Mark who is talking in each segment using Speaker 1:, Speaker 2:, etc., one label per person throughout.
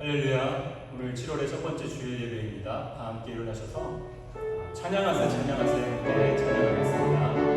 Speaker 1: 할렐루야. 오늘 7월의 첫 번째 주일 예배입니다. 다 함께 일어나셔서 찬양하세요. 찬양하세요. 네, 찬양하겠습니다.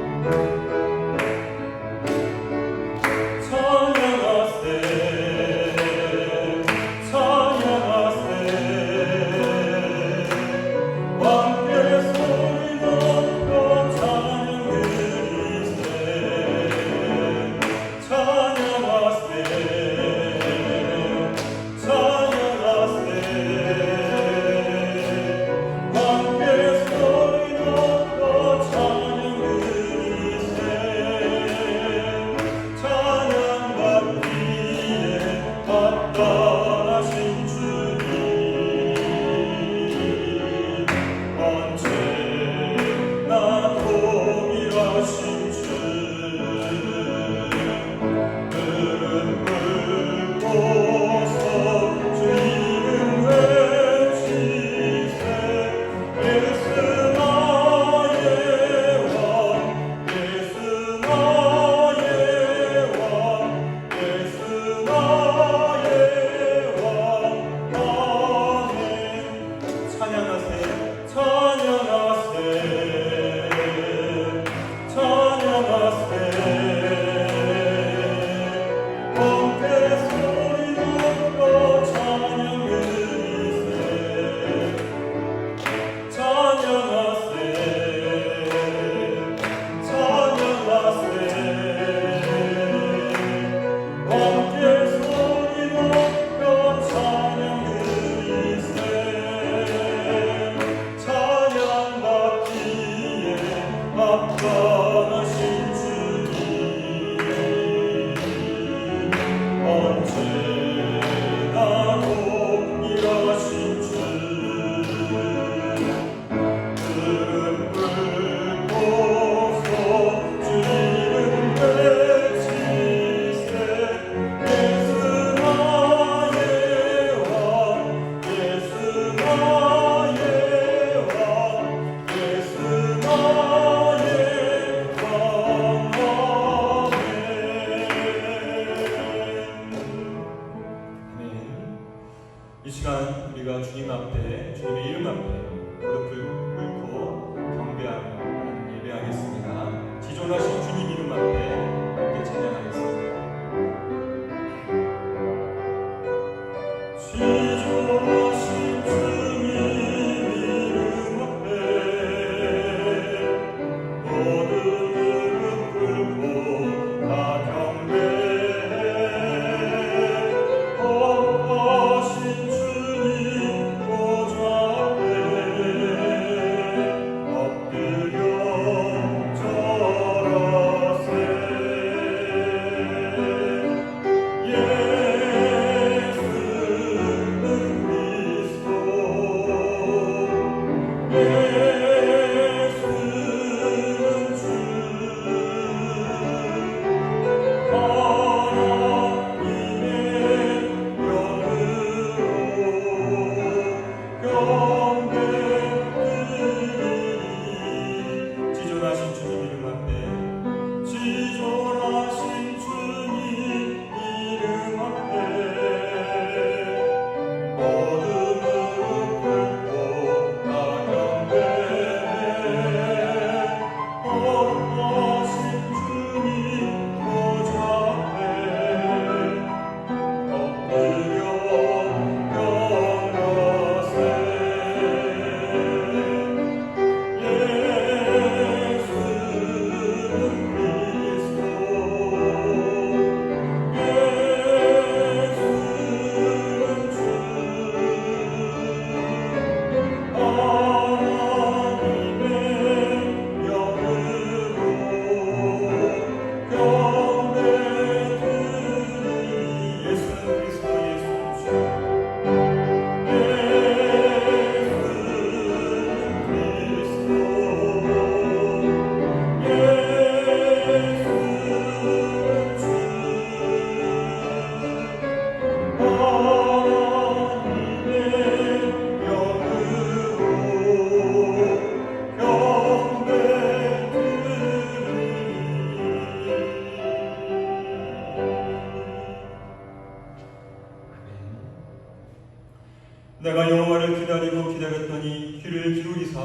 Speaker 1: 내가 여호와를 기다리고 기다렸더니 귀를 기울이사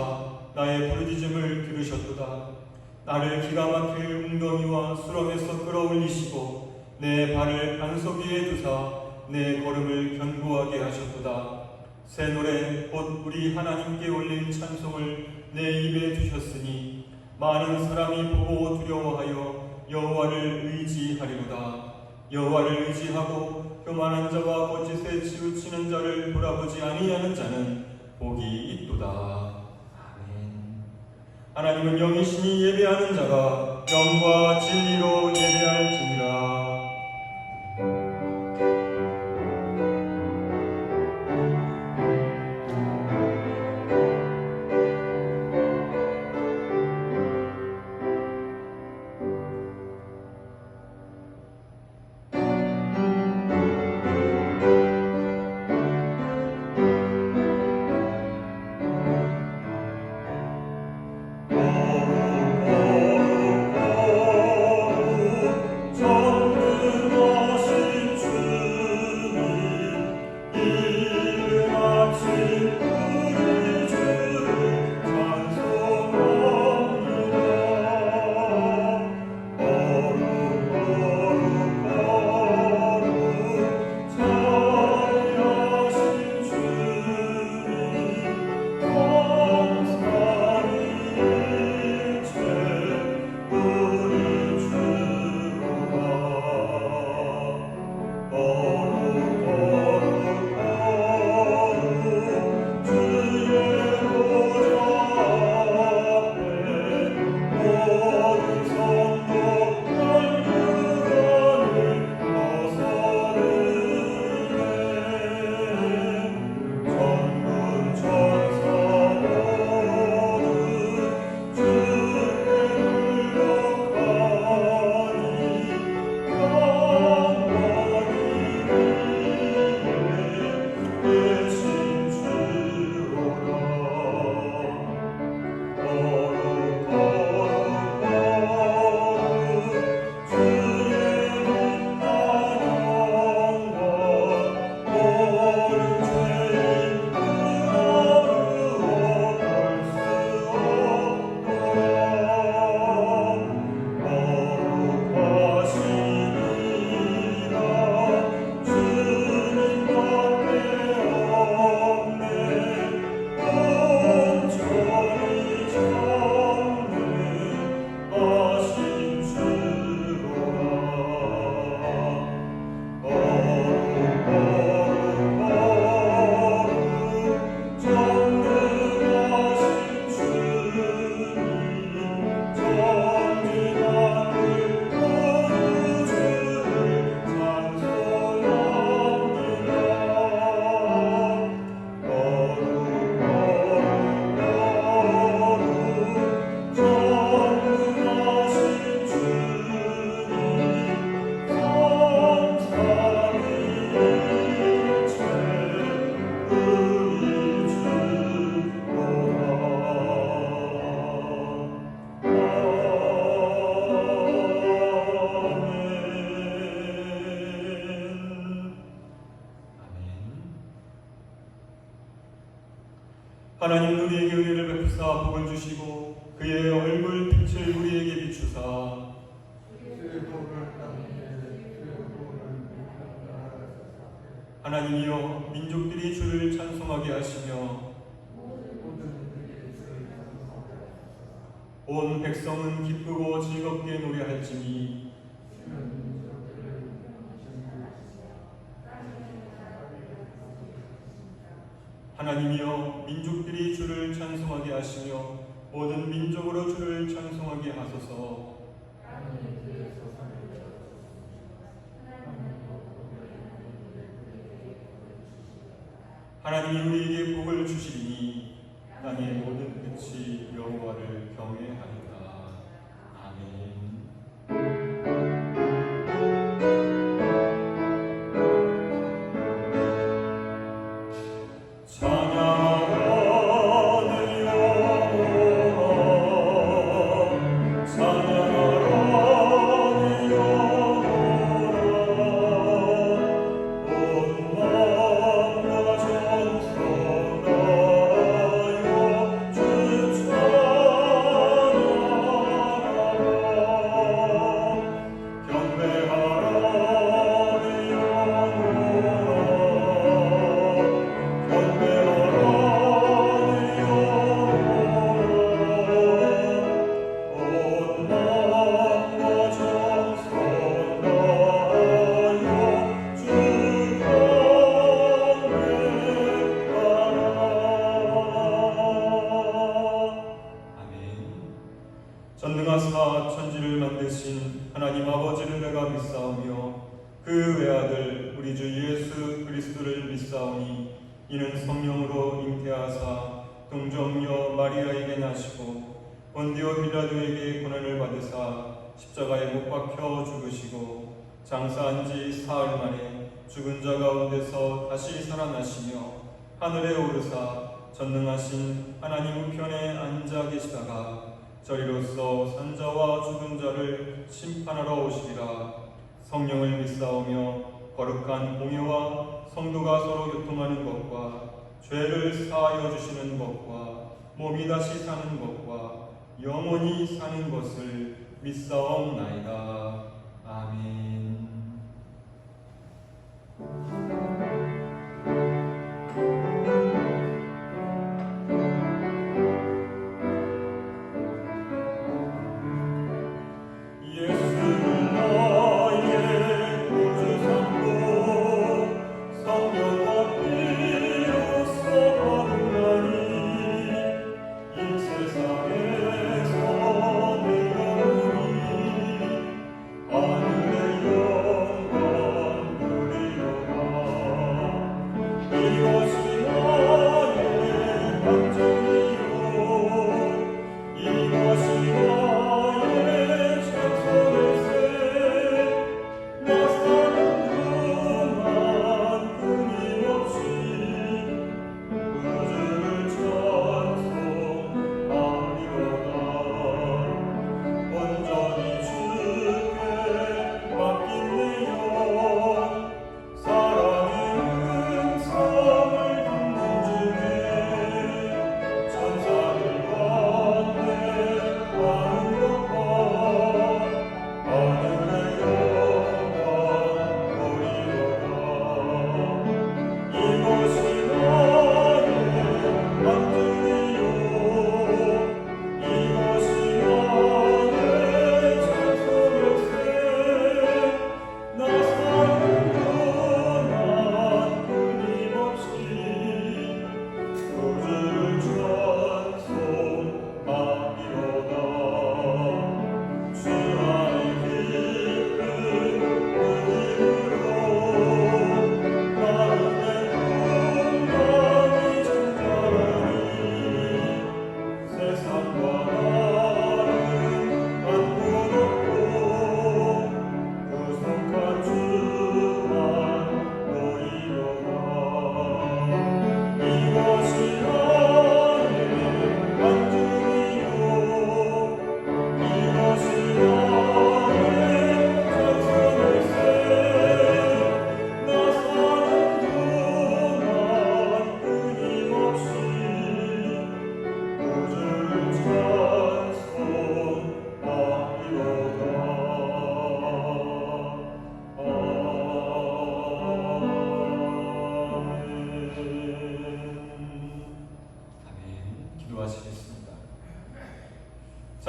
Speaker 1: 나의 부르짖음을 들으셨도다. 나를 기가 막힐 웅덩이와 수렁에서 끌어올리시고 내 발을 반석 위에 두사 내 걸음을 견고하게 하셨도다. 새 노래 곧 우리 하나님께 올릴 찬송을 내 입에 주셨으니 많은 사람이 보고 두려워하여 여호와를 의지하리로다. 여호와를 의지하고 교만한 자와 거짓에 치우치는 자를 돌아보지 아니하는 자는 복이 있도다. 아멘. 하나님은 영이시니 예배하는 자가 영과 진리로 예배할지니라. 하나님 우리에게 은혜를 베푸사 복을 주시고 그의 얼굴 빛을 우리에게 비추사 하나님이여 민족들이 주를 찬송하게 하시며 온 백성은 기쁘고 즐겁게 노래할지니 하나님이여 민족들이 주를 찬송하게 하시며 모든 민족으로 주를 찬송하게 하소서. 하나님이 우리에게 복을 주시리니 땅의 모든 끝이 여호와를 경외하리라. 아멘.
Speaker 2: 온 마음과 전소
Speaker 1: 것을 내가 믿사오며 그 외아들 우리 주 예수 그리스도를 믿사오니 이는 성령으로 잉태하사 동정녀 마리아에게 나시고 본디오 빌라도에게 고난을 받으사 십자가에 못 박혀 죽으시고 장사한 지 사흘 만에 죽은 자 가운데서 다시 살아나시며 하늘에 오르사 전능하신 하나님 우편에 앉아 계시다가 저리로서 산자와 죽은 자를 심판하러 오시리라. 성령을 믿사오며 거룩한 공예와 성도가 서로 교통하는 것과 죄를 사하여 주시는 것과 몸이 다시 사는 것과 영원히 사는 것을 믿사옵나이다. 아멘.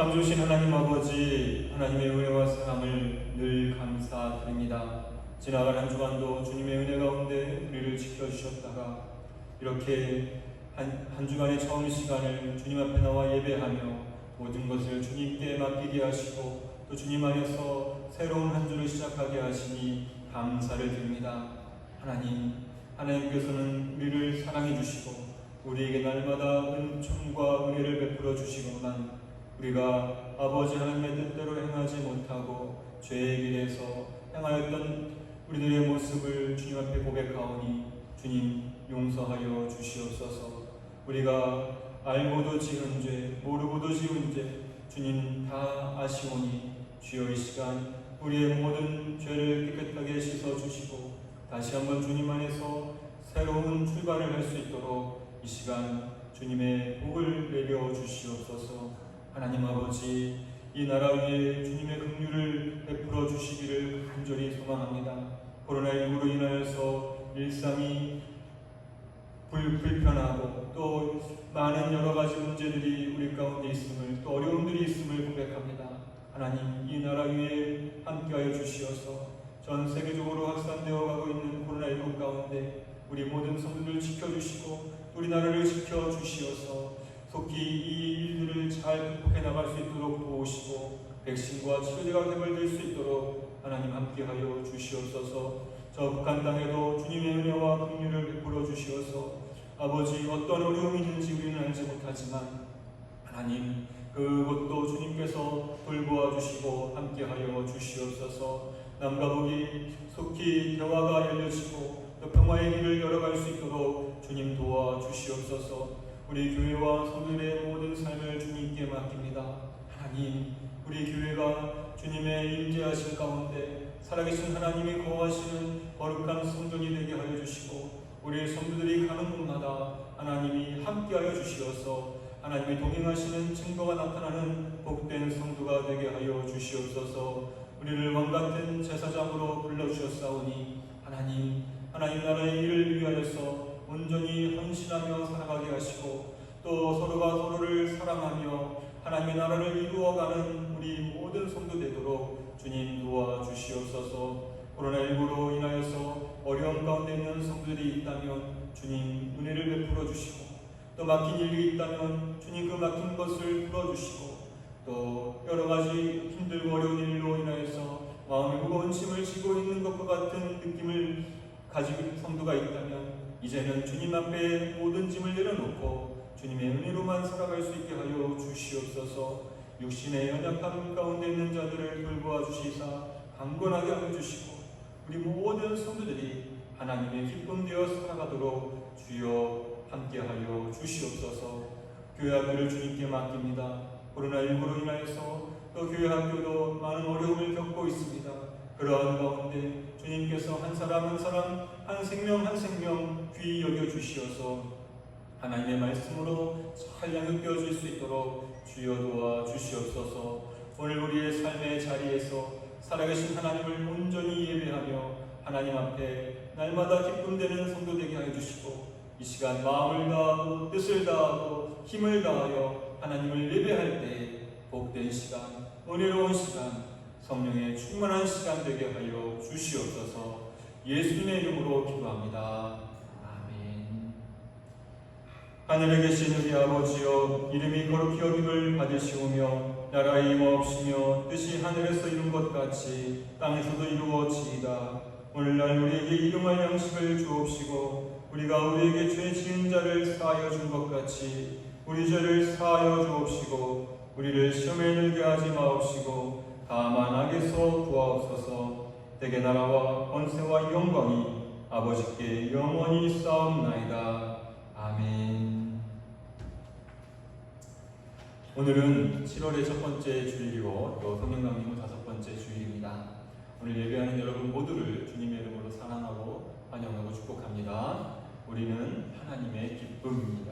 Speaker 1: 참 좋으신 하나님 아버지, 하나님의 은혜와 사랑을 늘 감사드립니다. 지나간 한 주간도 주님의 은혜 가운데 우리를 지켜주셨다가 이렇게 한 주간의 처음 시간을 주님 앞에 나와 예배하며 모든 것을 주님께 맡기게 하시고 또 주님 안에서 새로운 한 주를 시작하게 하시니 감사를 드립니다. 하나님께서는 우리를 사랑해 주시고 우리에게 날마다 은총과 은혜를 베풀어 주시건만 우리가 아버지 하나님의 뜻대로 행하지 못하고 죄의 길에서 행하였던 우리들의 모습을 주님 앞에 고백하오니 주님 용서하여 주시옵소서. 우리가 알고도 지은 죄, 모르고도 지은 죄 주님 다 아시오니 주여 이 시간 우리의 모든 죄를 깨끗하게 씻어 주시고 다시 한번 주님 안에서 새로운 출발을 할 수 있도록 이 시간 주님의 복을 내려 주시옵소서. 하나님 아버지, 이 나라 위에 주님의 긍휼을 베풀어 주시기를 간절히 소망합니다. 코로나19로 인하여서 일상이 불편하고 또 많은 여러 가지 문제들이 우리 가운데 있음을, 또 어려움들이 있음을 고백합니다. 하나님, 이 나라 위에 함께하여 주시어서 전 세계적으로 확산되어 가고 있는 코로나19 가운데 우리 모든 성도들 지켜주시고 우리나라를 지켜주시어서 속히 이 일들을 잘 극복해 나갈 수 있도록 도우시고 백신과 치료제가 개발될 수 있도록 하나님 함께하여 주시옵소서. 저 북한 땅에도 주님의 은혜와 긍휼을 베풀어 주시어서 아버지 어떤 어려움이 있는지 우리는 알지 못하지만 하나님 그것도 주님께서 돌보아 주시고 함께하여 주시옵소서. 남과 북이 속히 대화가 열려지고 또 평화의 길을 열어갈 수 있도록 주님 도와 주시옵소서. 우리 교회와 성도들의 모든 삶을 주님께 맡깁니다. 하나님 우리 교회가 주님의 임재하신 가운데 살아계신 하나님이 거하시는 거룩한 성전이 되게 하여 주시고 우리 성도들이 가는 곳마다 하나님이 함께하여 주시어서 하나님이 동행하시는 증거가 나타나는 복된 성도가 되게 하여 주시옵소서. 우리를 왕같은 제사장으로 불러주셨사오니 하나님 나라의 일을 위하여서 온전히 헌신하며 살아가게 하시고 또 서로가 서로를 사랑하며 하나님의 나라를 이루어가는 우리 모든 성도 되도록 주님 도와주시옵소서. 코로나19로 인하여서 어려움 가운데 있는 성도들이 있다면 주님 은혜를 베풀어 주시고 또 막힌 일이 있다면 주님 그 막힌 것을 풀어주시고 또 여러 가지 힘들고 어려운 일로 인하여서 마음의 무거운 짐을 지고 있는 것과 같은 느낌을 가지고 성도가 있다면 이제는 주님 앞에 모든 짐을 내려놓고 주님의 은혜로만 살아갈 수 있게 하여 주시옵소서. 육신의 연약함 가운데 있는 자들을 돌보아 주시사 강건하게 하여 주시고 우리 모든 성도들이 하나님의 기쁨 되어 살아가도록 주여 함께하여 주시옵소서. 교회 학교를 주님께 맡깁니다. 코로나19로 인하여서 또 교회 학교도 많은 어려움을 겪고 있습니다. 그러한 가운데 주님께서 한 사람 한 사람 한 생명 한 생명 귀히 여겨주시어서 하나님의 말씀으로 잘 양육되어질 수 있도록 주여 도와주시옵소서. 오늘 우리의 삶의 자리에서 살아계신 하나님을 온전히 예배하며 하나님 앞에 날마다 기쁨되는 성도 되게 하여 주시고 이 시간 마음을 다하고 뜻을 다하고 힘을 다하여 하나님을 예배할 때 복된 시간, 은혜로운 시간, 성령의 충만한 시간 되게 하여 주시옵소서. 예수님의 이름으로 기도합니다. 아멘. 하늘에 계신 우리 아버지여, 이름이 거룩히 여김을 받으시오며 나라의 임하옵시며 뜻이 하늘에서 이룬 것 같이 땅에서도 이루어지이다. 오늘날 우리에게 일용할 양식을 주옵시고 우리가 우리에게 죄 지은 자를 사하여 준 것 같이 우리 죄를 사하여 주옵시고 우리를 시험에 들게 하지 마옵시고 다만 악에서 구하옵소서. 대개 나라와 권세와 영광이 아버지께 영원히 있사옵나이다. 아멘. 오늘은 7월의 첫 번째 주일이고 또 성령 강림 후 다섯 번째 주일입니다. 오늘 예배하는 여러분 모두를 주님의 이름으로 사랑하고 환영하고 축복합니다. 우리는 하나님의 기쁨입니다.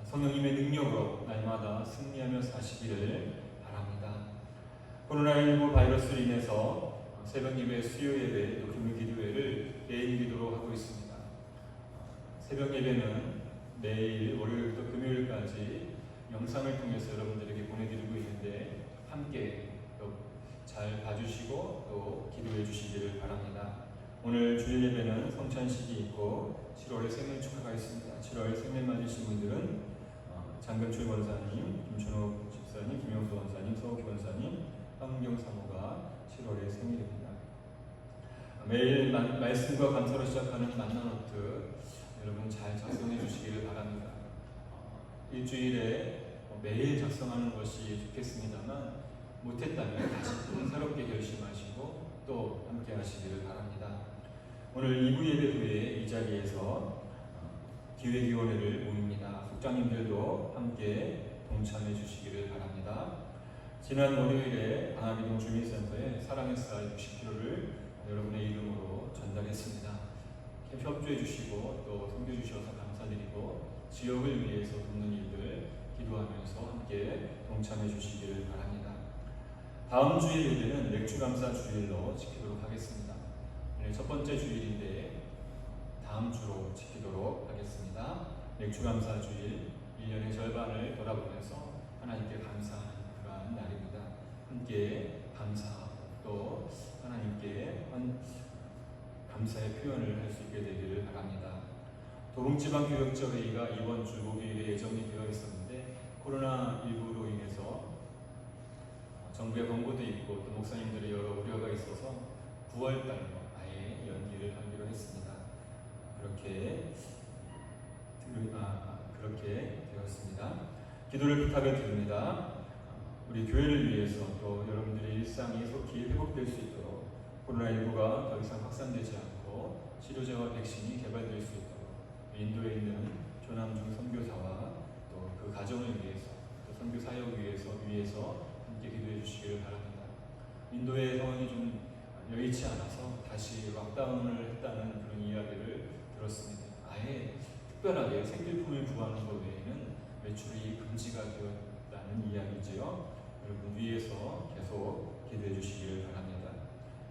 Speaker 1: 성령님의 능력으로 날마다 승리하며 사시기를 바랍니다. 코로나19 바이러스로 인해서 새벽 예배, 수요 예배, 또 금요 기도회를 개인 기도로 하고 있습니다. 새벽 예배는 매일 월요일부터 금요일까지 영상을 통해서 여러분들에게 보내드리고 있는데 함께 잘 봐주시고 또 기도해 주시기를 바랍니다. 오늘 주일 예배는 성찬식이 있고 7월에 생일 축하가 있습니다. 7월 생일 맞으신 분들은 장금철 권사님, 김준호 집사님, 김영수 권사님, 서욱희 권사님, 황경 사모가 7월에 생일입니다. 매일 말씀과 감사로 시작하는 만나노트 여러분 잘 작성해 주시기를 바랍니다. 일주일에 매일 작성하는 것이 좋겠습니다만 못했다면 다시 또 새롭게 결심하시고 또 함께 하시기를 바랍니다. 오늘 2부 예배 후에 이 자리에서 기획위원회를 모입니다. 국장님들도 함께 동참해 주시기를 바랍니다. 지난 월요일에 방학이동 주민센터에 사랑의 쌀 60kg를 여러분의 이름으로 전달했습니다. 협조해 주시고 또 섬겨 주셔서 감사드리고 지역을 위해서 돕는 일들 기도하면서 함께 동참해 주시기를 바랍니다. 다음 주일 예배는 맥주감사 주일로 지키도록 하겠습니다. 첫 번째 주일인데 다음 주로 지키도록 하겠습니다. 맥주감사 주일 1년의 절반을 돌아보면서 하나님께 감사하는 그러한 날입니다. 함께 감사하고 또 하나님께 감사의 표현을 할 수 있게 되기를 바랍니다. 도봉지방교역자회의가 이번 주 목요일에 예정이 되어 있었는데 코로나19로 인해서
Speaker 2: 정부의 권고도 있고 또 목사님들의 여러 우려가 있어서 9월달로 아예 연기를 하기로 했습니다. 그렇게 되었습니다. 기도를 부탁을 드립니다. 우리 교회를 위해서 또 여러분들의 일상이 속히 회복될 수 있도록 코로나19가 더 이상 확산되지 않고 치료제와 백신이 개발될 수 있도록 인도에 있는 조남중 선교사와 또 그 가정을 위해서 또 선교 사역 위해서 함께 기도해 주시기를 바랍니다. 인도의 상황이 좀 여의치 않아서 다시 락다운을 했다는 그런 이야기를 들었습니다. 아예 특별하게 생필품을 구하는 것 외에는 매출이 금지가 되었다는 이야기지요. 여러분 위해서 계속 기도해 주시기를 바랍니다.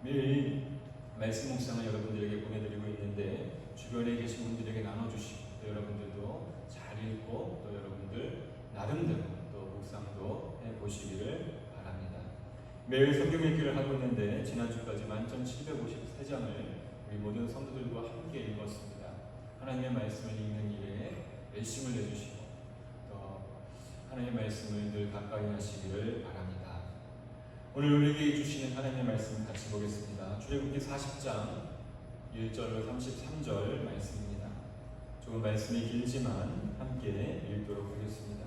Speaker 2: 매일 말씀 묵상을 여러분들에게 보내드리고 있는데 주변에 계신 분들에게 나눠주시고 또 여러분들도 잘 읽고 또 여러분들 나름대로 또 묵상도 해보시기를 바랍니다. 매일 성경 읽기를 하고 있는데 지난주까지 만점 753장을 우리 모든 성도들과 함께 읽었습니다. 하나님의 말씀을 읽는 일에 열심을 내주시고 또 하나님의 말씀을 늘 가까이 하시기를 바랍니다. 오늘 우리에게 주시는 하나님의 말씀을 같이 보겠습니다. 출애굽기 40장 1절로 33절 말씀입니다. 조금 말씀이 길지만 함께 읽도록 하겠습니다.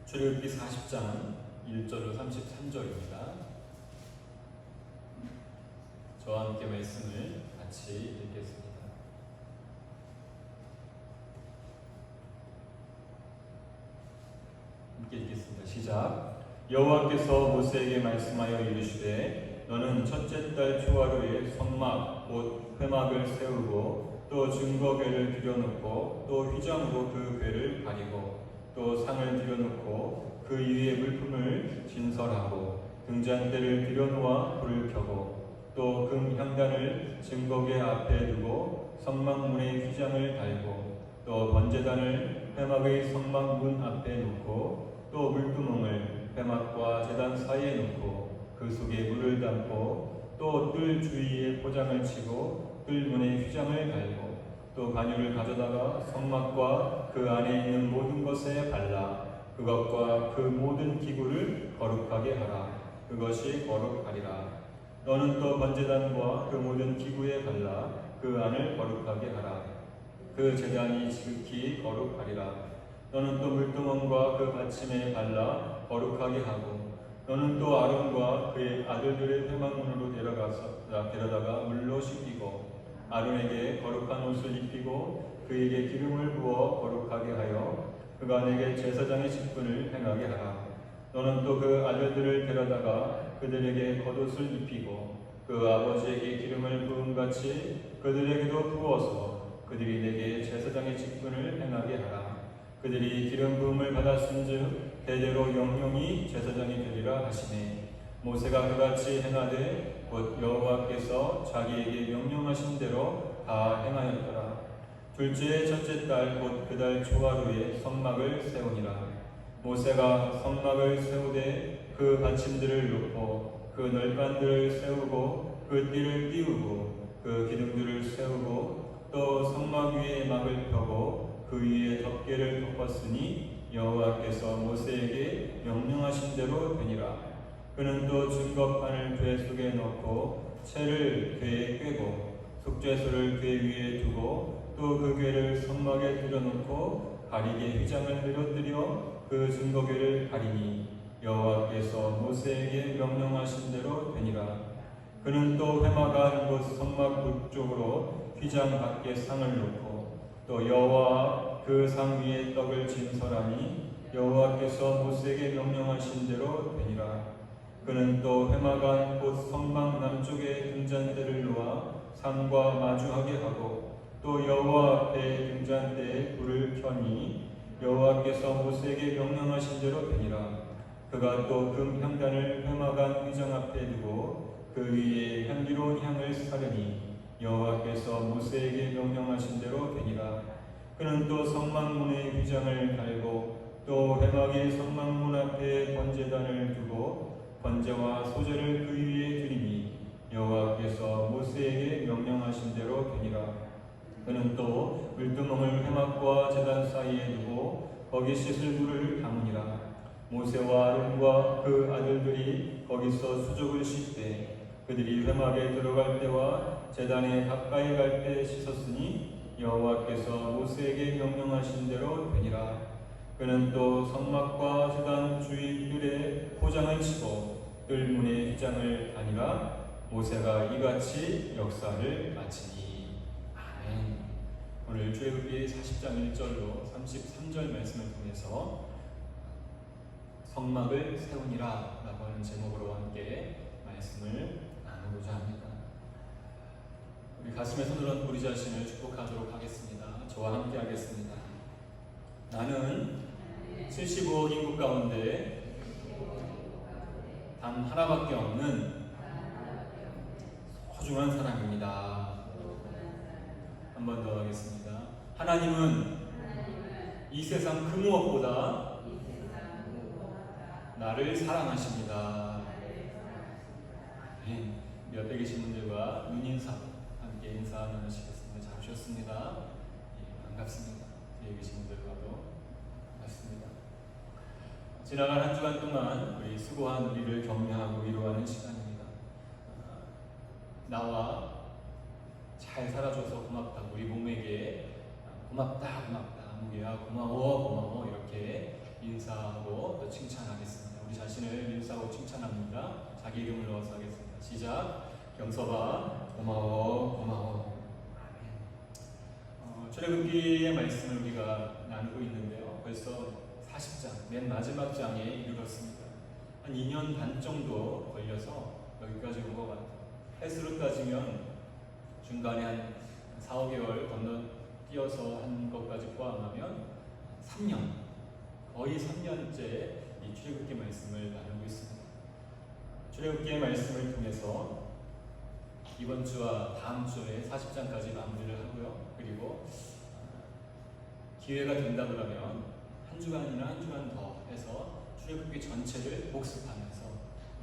Speaker 2: 출애굽기 40장 1절로 33절입니다. 저와 함께 말씀을 같이 읽겠습니다. 함께 읽겠습니다. 시작. 여호와께서 모세에게 말씀하여 이르시되 너는 첫째 달 초하루에 성막 곧 회막을 세우고 또 증거궤를 들여놓고 또 휘장으로 그 궤를 가리고 또 상을 들여놓고 그 위에 물품을 진설하고 등잔대를 들여놓아 불을 켜고 또 금향단을 증거궤 앞에 두고 성막문에 휘장을 달고 또 번제단을 회막의 성막문 앞에 놓고 또 물두멍을 회막과 제단 사이에 놓고 그 속에 물을 담고 또 뜰 주위에 포장을 치고 뜰문에 휘장을 달고 또 간유를 가져다가 성막과 그 안에 있는 모든 것에 발라 그것과 그 모든 기구를 거룩하게 하라. 그것이 거룩하리라. 너는 또 번제단과 그 모든 기구에 발라 그 안을 거룩하게 하라. 그 제단이 지극히 거룩하리라. 너는 또 물두멍과 그 받침에 발라 거룩하게 하고 너는 또 아론과 그의 아들들의 회막문으로 데려다가 물로 씻기고 아론에게 거룩한 옷을 입히고 그에게 기름을 부어 거룩하게 하여 그가 내게 제사장의 직분을 행하게 하라. 너는 또 그 아들들을 데려다가 그들에게 겉옷을 입히고 그 아버지에게 기름을 부음같이 그들에게도 부어서 그들이 내게 제사장의 직분을 행하게 하라. 그들이 기름 부음을 받았은즉 대대로 영영이 제사장이 되리라 하시니 모세가 그같이 행하되 곧 여호와께서 자기에게 명령하신 대로 다 행하였더라. 둘째 첫째 달 곧 그 달 초하루에 성막을 세우니라. 모세가 성막을 세우되 그 받침들을 놓고 그 널판들을 세우고 그 띠를 띄우고 그 기둥들을 세우고 또 성막 위에 막을 펴고 그 위에 덮개를 덮었으니 여호와께서 모세에게 명령하신 대로 되니라. 그는 또 증거판을 궤 속에 넣고 채를 궤에 꿰고 속죄소를 궤 위에 두고 또 그 궤를 성막에 들여놓고 가리개 휘장을 내려뜨려 그 증거궤를 가리니 여호와께서 모세에게 명령하신 대로 되니라. 그는 또 회막 안 곳 성막 북쪽으로 휘장 밖에 상을 놓고 또 여호와 그 상 위에 떡을 진설하니 여호와께서 모세에게 명령하신 대로 되니라. 그는 또 회막 안 곳 성막 남쪽에 등잔대를 놓아 상과 마주하게 하고 또 여호와 앞에 등잔대에 불을 켜니 여호와께서 모세에게 명령하신 대로 되니라. 그가 또 금향단을 회막 안 휘장 앞에 두고 그 위에 향기로운 향을 사르니 여호와께서 모세에게 명령하신 대로 되니라. 그는 또 성막문에 휘장을 달고 또 회막의 성막문 앞에 번제단을 두고 번제와 소제를 그 위에 드리니 여호와께서 모세에게 명령하신 대로 되니라. 그는 또 물두멍을 회막과 제단 사이에 두고 거기 씻을 물을 담으니라. 모세와 아론과 그 아들들이 거기서 수족을 씻되 그들이 회막에 들어갈 때와 제단에 가까이 갈 때 씻었으니 여호와께서 모세에게 명령하신 대로 되니라. 그는 또 성막과 제단 주위 뜰에 포장을 치고 뜰문에 휘장을 다니라. 모세가 이같이 역사를 마치니. 아멘. 오늘 출애굽기 40장 1절로 33절 말씀을 통해서 성막을 세우니라 라고 하는 제목으로 함께 말씀을 나누고자 합니다. 우리 가슴에 손을 얹고 우리 자신을 축복하도록 하겠습니다. 저와 함께 하겠습니다. 나는 75억 인구 가운데 단 하나밖에 없는 소중한 사람입니다. 한 번 더 하겠습니다. 하나님은 이 세상 그 무엇보다 나를 사랑하십니다. 아멘. 옆에 계신 분들과 눈인사 함께 인사 나누시겠습니다. 잘 오셨습니다. 반갑습니다. 뒤에 계신 분들과도 반갑습니다. 지나간 한 주간 동안 우리 수고한 우리를 격려하고 위로하는 시간입니다. 나와 잘 살아줘서 고맙다. 우리 몸에게 고맙다, 고맙다. 무게야 고마워 이렇게 인사하고 또 칭찬하겠습니다. 우리 자신을 인사하고 칭찬합니다. 자기 이름을 넣어서 하겠습니다. 시작. 경서봐 고마워. 출애굽기의 말씀을 우리가 나누고 있는데요. 벌써 40장 맨 마지막 장에 이르렀습니다. 한 2년 반 정도 걸려서 여기까지 온 것 같아요. 횟수로 따지면 중간에 한 4, 5개월 건너뛰어서 한 것까지 포함하면 3년, 거의 3년째 이 출애굽기 말씀을 나누고 있습니다. 출애굽기의 말씀을 통해서 이번 주와 다음 주에 40장까지 마무리를 하고요. 그리고 기회가 된다 그러면 한 주간이나 한 주간 더 해서 출애굽기 전체를 복습하면서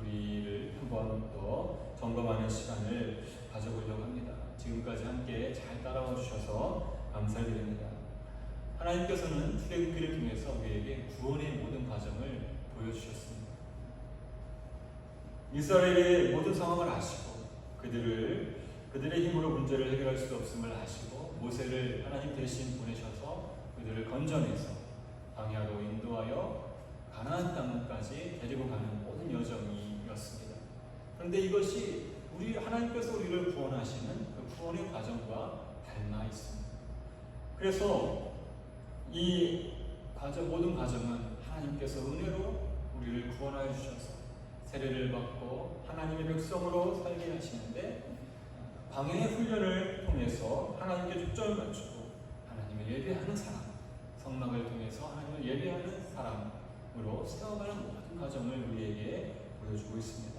Speaker 2: 우리를 한 번 더 점검하는 시간을 가져보려고 합니다. 지금까지 함께 잘 따라와 주셔서 감사드립니다. 하나님께서는 출애굽기를 통해서 우리에게 구원의 모든 과정을 보여주셨습니다. 이스라엘의 모든 상황을 아시고 그들의 힘으로 문제를 해결할 수 없음을 아시고 모세를 하나님 대신 보내셔서 그들을 건져내서 광야로 인도하여 가나안 땅까지 데리고 가는 모든 여정이었습니다. 그런데 이것이 하나님께서 우리를 구원하시는 그 구원의 과정과 닮아 있습니다. 그래서 이 모든 과정은 하나님께서 은혜로 우리를 구원하여 주셔서 세례를 받고 하나님의 백성으로 살게 하시는데 광야의 훈련을 통해서 하나님께 초점을 맞추고 하나님을 예배하는 사람, 성막을 통해서 하나님을 예배하는 사람으로 세워가는 모든 과정을 우리에게 보여주고 있습니다.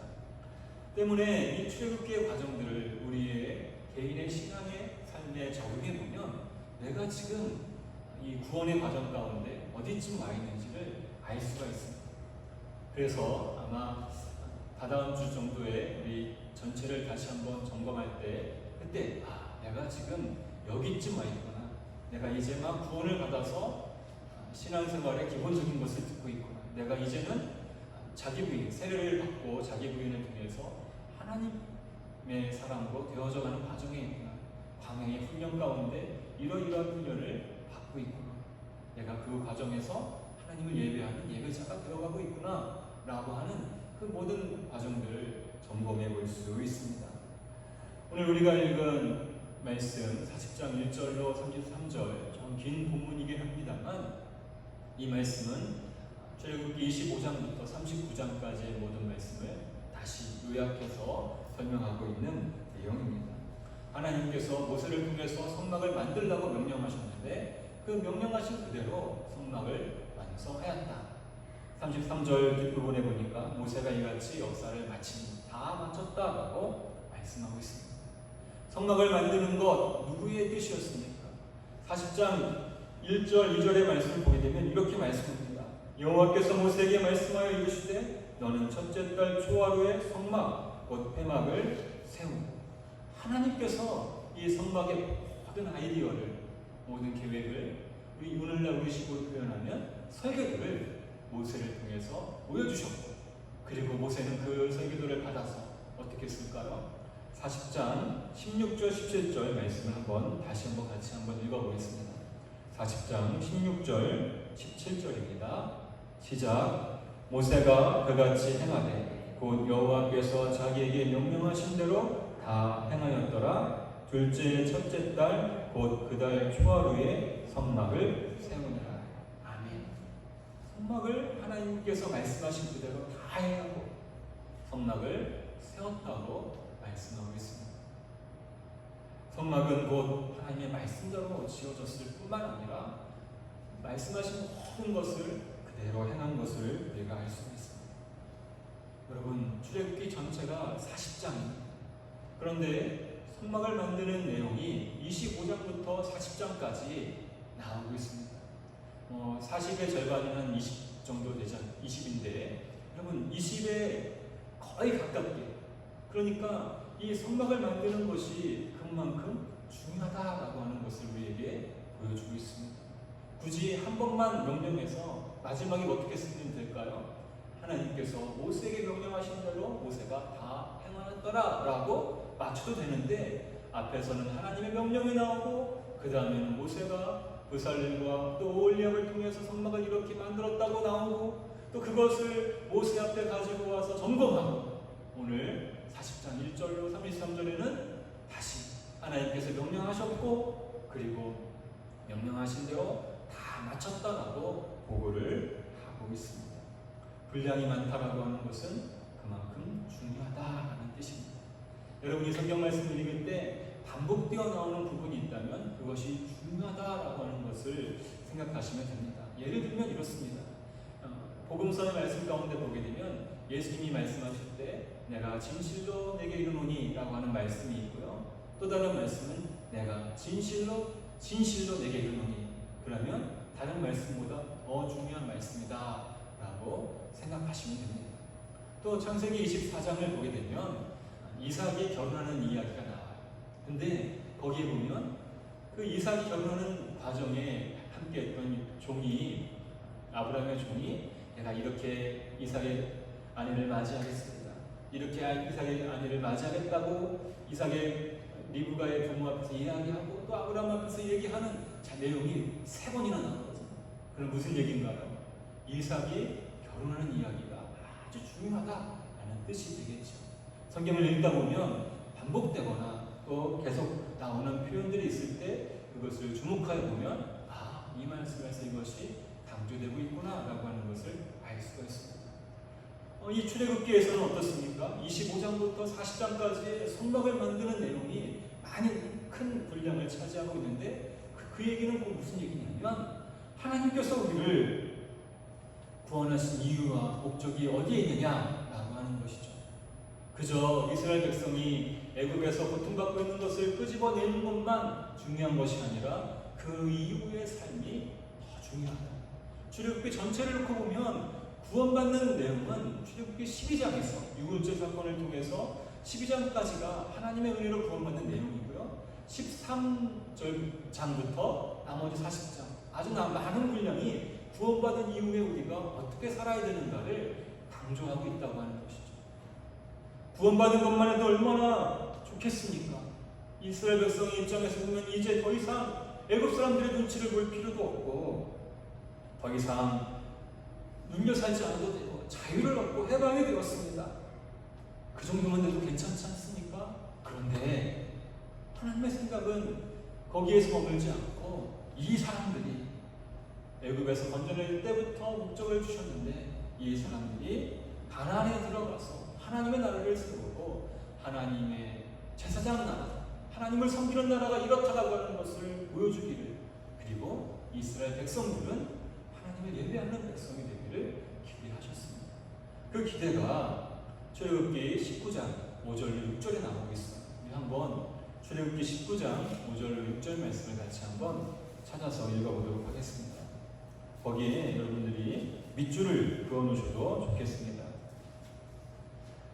Speaker 2: 때문에 이 출애굽기의 과정들을 우리의 개인의 신앙의 삶에 적용해 보면 내가 지금 이 구원의 과정 가운데 어디쯤 와 있는지를 알 수가 있습니다. 그래서 아마 다다음 주 정도에 우리 전체를 다시 한번 점검할 때 그때 내가 지금 여기쯤 와 있구나. 내가 이제 막 구원을 받아서 신앙생활의 기본적인 것을 듣고 있구나. 내가 이제는 자기 부인, 세례를 받고 자기 부인을 통해서 하나님의 사람으로 되어져가는 과정에 있구나. 광야의 훈련 가운데 이러이러한 훈련을 받고 있구나. 내가 그 과정에서 하나님을 예배하는 예배자가 되어가고 있구나 라고 하는 그 모든 과정들을 점검해 볼 수 있습니다. 오늘 우리가 읽은 말씀 40장 1절로 33절 좀 긴 본문이긴 합니다만 이 말씀은 출애굽기 25장부터 39장까지의 모든 말씀을 다시 요약해서 설명하고 있는 내용입니다. 하나님께서 모세를 통해서 성막을 만들라고 명령하셨는데 그 명령하신 그대로 성막을 완성하였다. 33절 뒷부분에 보니까 모세가 이같이 역사를 마치니 다 마쳤다라고 말씀하고 있습니다. 성막을 만드는 것 누구의 뜻이었습니까? 40장 1절 2절의 말씀을 보게 되면 이렇게 말씀합니다. 여호와께서 모세에게 말씀하여 이르시되 너는 첫째 달 초하루에 성막 곧 회막을 세우고 하나님께서 이 성막의 모든 아이디어를, 모든 계획을 우리 오늘날 우리 식으로 표현하면 설계도를 모세를 통해서 보여주셨고, 그리고 모세는 그 설계도를 받아서 어떻게 했을까요? 40장 16절 17절 말씀을 다시 한번 같이 한번 읽어보겠습니다. 40장 16절 17절입니다. 시작. 모세가 그같이 행하되 곧 여호와께서 자기에게 명령하신 대로 다 행하였더라. 둘째 첫째 달 곧 그 달 초하루에 성막을 세우니라. 아멘. 성막을 하나님께서 말씀하신 그대로 다 행하고 성막을 세웠다고 말씀하고 있습니다. 성막은 곧 하나님의 말씀대로 지어졌을 뿐만 아니라 말씀하신 모든 것을 그대로 행한 것을 우리가 알 수 있습니다. 여러분, 출애굽기 전체가 40장입니다. 그런데 성막을 만드는 내용이 25장부터 40장까지 나오고 있습니다. 40의 절반이 한 20 정도 되죠. 20인데 여러분 20에 거의 가깝게, 그러니까 이 성막을 만드는 것이 그만큼 중요하다라고 하는 것을 우리에게 보여주고 있습니다. 굳이 한 번만 명령해서 마지막에 어떻게 쓰면 될까요? 하나님께서 모세에게 명령하신 대로 모세가 다 행하였더라 라고 맞춰도 되는데, 앞에서는 하나님의 명령이 나오고 그 다음에는 모세가 브살렐과 또 오홀리압을 통해서 성막을 이렇게 만들었다고 나오고, 또 그것을 모세 앞에 가지고 와서 점검하고, 오늘 40장 1절로 33절에는 다시 하나님께서 명령하셨고 그리고 명령하신 대로 다 마쳤다라고 보고를 하고 있습니다. 분량이 많다라고 하는 것은 그만큼 중요하다라는 뜻입니다. 여러분이 성경 말씀을 읽을 때 반복되어 나오는 부분이 있다면 그것이 중요하다라고 하는 것을 생각하시면 됩니다. 예를 들면 이렇습니다. 복음서의 말씀 가운데 보게 되면 예수님이 말씀하실 때 내가 진실로 내게 이르노니 라고 하는 말씀이 있고요. 또 다른 말씀은 내가 진실로 내게 이르노니, 그러면 다른 말씀보다 더 중요한 말씀이다 라고 생각하시면 됩니다. 또 창세기 24장을 보게 되면 이삭이 결혼하는 이야기가 나와요. 근데 거기에 보면 그 이삭이 결혼하는 과정에 함께 했던 종이, 아브라함의 종이 내가 이렇게 이삭의 아내를 맞이하겠습니다, 이렇게 이삭의 아내를 맞이하겠다고 이삭의 리브가의 부모 앞에서 이야기하고 또 아브라함 앞에서 얘기하는 내용이 3번이나 나오거든요. 그럼 무슨 얘기인가요? 이삭이 결혼하는 이야기가 아주 중요하다라는 뜻이 되겠죠. 성경을 읽다 보면 반복되거나 또 계속 나오는 표현들이 있을 때 그것을 주목하여 보면 이 말씀에서 이것이 강조되고 있구나 라고 하는 것을 알 수가 있습니다. 이 출애굽기에서는 어떻습니까? 25장부터 40장까지의 성막을 만드는 내용이 많이 큰 분량을 차지하고 있는데 그 얘기는 꼭 무슨 얘기냐면 하나님께서 우리를 구원하신 이유와 목적이 어디에 있느냐라고 하는 것이죠. 그저 이스라엘 백성이 애굽에서 고통받고 있는 것을 끄집어내는 것만 중요한 것이 아니라 그 이후의 삶이 더 중요하다. 출애굽기 전체를 놓고 보면 구원받는 내용은 출애굽기 12장에서 유월절 사건을 통해서 12장까지가 하나님의 은혜로 구원받는 내용이고요. 13장부터 나머지 40장 아주 많은 분량이 구원받은 이후에 우리가 어떻게 살아야 되는가를 강조하고 있다고 하는 것이죠. 구원받은 것만 해도 얼마나 좋겠습니까? 이스라엘 백성의 입장에서 보면 이제 더 이상 애굽 사람들의 눈치를 볼 필요도 없고 더 이상 눌려 살지 않아도 되고 자유를 얻고 해방이 되었습니다. 그 정도만 돼도 괜찮지 않습니까? 그런데 하나님의 생각은 거기에서 머물지 않고 이 사람들이 애굽에서 건져낼 때부터 목적을 주셨는데 이 사람들이 가나안에 들어가서 하나님의 나라를 세우고 하나님의 제사장 나라, 하나님을 섬기는 나라가 이렇다라고 하는 것을 보여주기를, 그리고 이스라엘 백성들은 하나님을 예배하는 백성이 되기를 기대하셨습니다. 그 기대가 출애굽기 19장 5절로 6절에 나오고 있어요. 우리 한번 출애굽기 19장 5절로 6절 말씀을 같이 한번 찾아서 읽어보도록 하겠습니다. 거기에 여러분들이 밑줄을 그어놓으셔도 좋겠습니다.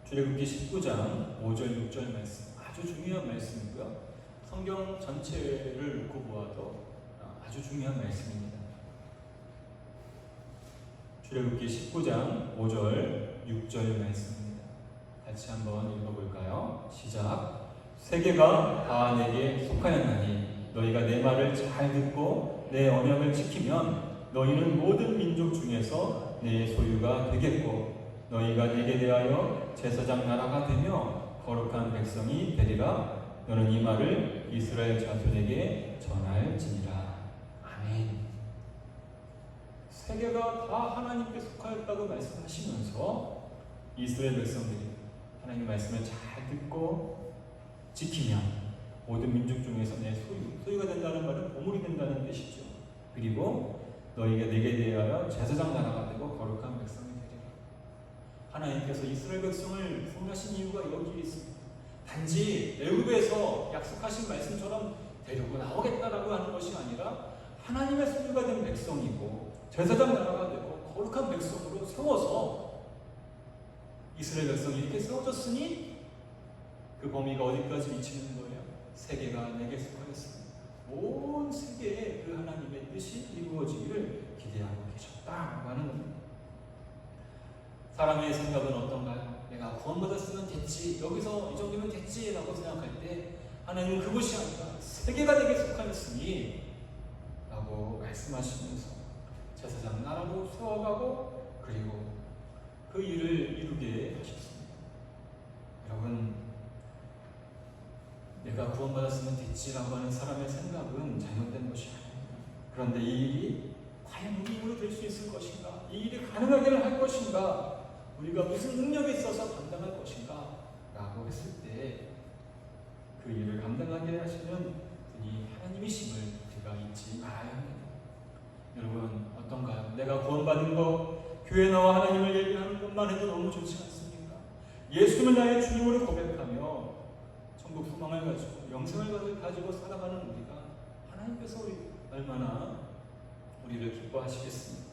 Speaker 2: 출애굽기 19장 5절 6절 말씀 아주 중요한 말씀이고요. 성경 전체를 놓고 보아도 아주 중요한 말씀입니다. 출애굽기 19장 5절 6절 말씀입니다. 같이 한번 읽어볼까요? 시작. 세계가 다 내게 속하였나니 너희가 내 말을 잘 듣고 내 언약을 지키면 너희는 모든 민족 중에서 내 소유가 되겠고 너희가 내게 대하여 제사장 나라가 되며 거룩한 백성이 되리라. 너는 이 말을 이스라엘 자손에게 전할지니라. 아멘. 세계가 다 하나님께 속하였다고 말씀하시면서 이스라엘 백성들이 하나님의 말씀을 잘 듣고 지키면 모든 민족 중에서 내 소유가 된다는 말은 보물이 된다는 뜻이죠. 그리고 너희가 내게 대하여 제사장 나라가 되고 거룩한 백성이 되리라. 하나님께서 이스라엘 백성을 구원하신 이유가 여기에 있습니다. 단지 애굽에서 약속하신 말씀처럼 데리고 나오겠다라고 하는 것이 아니라 하나님의 소유가 된 백성이고 제사장 나라가 되고 거룩한 백성으로 세워서 이스라엘 백성이 이렇게 세워졌으니 그 범위가 어디까지 미치는 거예요? 세계가 내게 속하였습니다. 온 세계에 그 하나님의 뜻이 이루어지기를 기대하고 계셨다고 하는 겁니다. 사람의 생각은 어떤가요? 내가 구원받았으면 됐지, 여기서 이 정도면 됐지 라고 생각할 때 하나님은 그것이 아니라 세계가 내게 속하였으니 라고 말씀하시면서 제사장 나라로 세워가고 그리고 그 일을 이루게 하셨습니다. 여러분, 내가 구원받았으면 됐지라고 하는 사람의 생각은 잘못된 것이 아닙니다. 그런데 이 일이 과연 우리 힘으로 될 수 있을 것인가? 이 일이 가능하게 할 것인가? 우리가 무슨 능력이 있어서 감당할 것인가? 라고 했을 때 그 일을 감당하게 하시는 분이 하나님이심을 우리가 잊지 말아야 합니다. 여러분, 어떤가요? 내가 구원받은 것, 교회 나와 하나님을 얘기하는 것만 해도 너무 좋지 않습니까? 예수님을 나의 주님으로 고백하며 천국 소망을 가지고 영생을 가지고 살아가는 우리가 하나님께서 얼마나 우리를 기뻐하시겠습니까?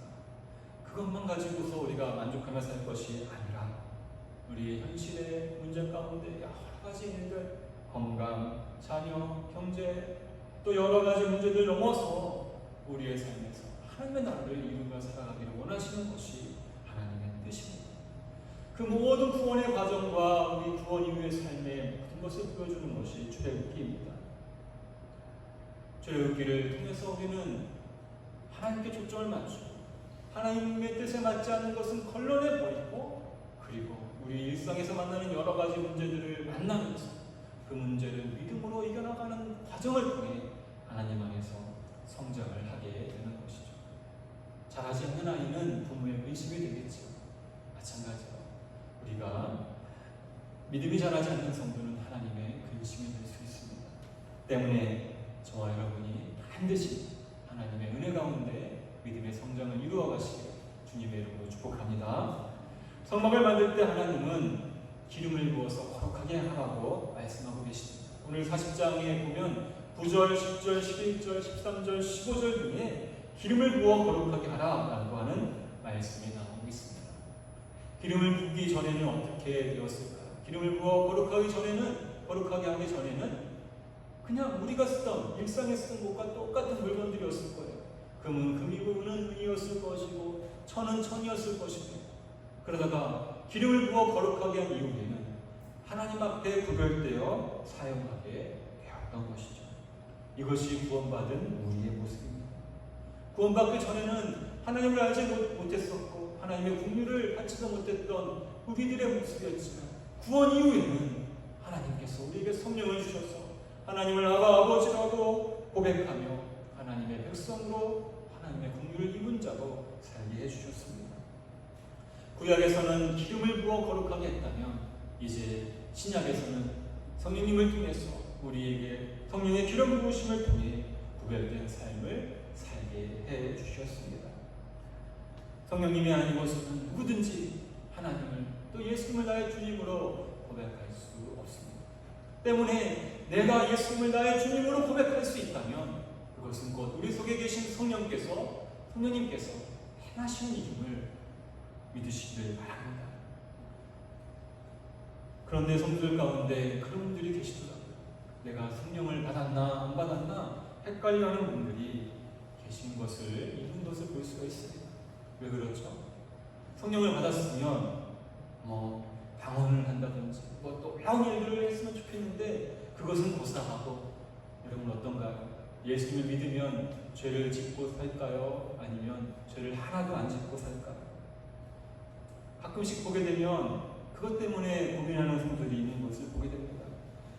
Speaker 2: 그것만 가지고서 우리가 만족하며 살 것이 아니라 우리 현실의 문제 가운데 여러 가지 일들, 건강, 자녀, 경제, 또 여러 가지 문제들 넘어서 우리의 삶에서 하나님의 나라를 이루며 살아가기를 원하시는 것이 하나님의 뜻입니다. 그 모든 구원의 과정과 우리 구원 이후의 삶의 모든 것을 보여주는 것이 출애굽기입니다. 출애굽기를 통해서 우리는 하나님께 초점을 맞추고 하나님의 뜻에 맞지 않는 것은 걸러내버리고 그리고 우리 일상에서 만나는 여러 가지 문제들을 만나면서 그 문제를 믿음으로 이겨나가는 과정을 통해 하나님 안에서 성장을 하게 되는 것이죠. 잘하지 않는 아이는 부모의 의심이 되겠죠. 마찬가지로 우리가 믿음이 자라지 않는 성도는 하나님의 근심이 될 수 있습니다. 때문에 저와 여러분이 반드시 하나님의 은혜 가운데 믿음의 성장을 이루어 가시길 주님의 이름으로 축복합니다. 성막을 만들 때 하나님은 기름을 부어서 거룩하게 하라고 말씀하고 계십니다. 오늘 40장에 보면 9절, 10절, 11절, 13절, 15절 중에 기름을 부어 거룩하게 하라라고 하는 말씀이 나오고 있습니다. 기름을 붓기 전에는 어떻게 되었을까요? 기름을 부어 거룩하게 하기 전에는 그냥 우리가 쓰던 일상에 쓰던 것과 똑같은 물건들이었을 거예요. 금은 금이고 은은 은이었을 것이고 천은 천이었을 것이고 그러다가 기름을 부어 거룩하게 한 이후에는 하나님 앞에 구별되어 사용하게 되었던 것이죠. 이것이 구원받은 우리의 모습입니다. 구원받기 전에는 하나님을 알지 못했었고 하나님의 국률을 받지도 못했던 우리들의 모습이었지만 구원 이후에는 하나님께서 우리에게 성령을 주셔서 하나님을 아버지라고 고백하며 하나님의 백성으로 하나님의 국률을 입은 자로 살게 해주셨습니다. 구약에서는 기름을 부어 거룩하게 했다면 이제 신약에서는 성령님을 통해서 우리에게 성령의 기름 부으심을 통해 구별된 삶을 살게 해주셨습니다. 성령님이 아니고서는 누구든지 하나님을 또 예수님을 나의 주님으로 고백할 수 없습니다. 때문에 내가 예수님을 나의 주님으로 고백할 수 있다면 그것은 곧 우리 속에 계신 성령님께서 행하시는 일임을 믿으시기를 바랍니다. 그런데 성도들 가운데 그런 분들이 계시더라고요. 내가 성령을 받았나 안 받았나 헷갈려하는 분들이 계신 것을, 있는 것을 볼 수가 있습니다. 왜 그렇죠? 성령을 받았으면 방언을 한다든지 또 놀라운 일들을 했으면 좋겠는데 그것은 고사하고, 여러분 어떤가요? 예수님을 믿으면 죄를 짓고 살까요? 아니면 죄를 하나도 안 짓고 살까요? 가끔씩 보게 되면 그것 때문에 고민하는 성도들이 있는 것을 보게 됩니다.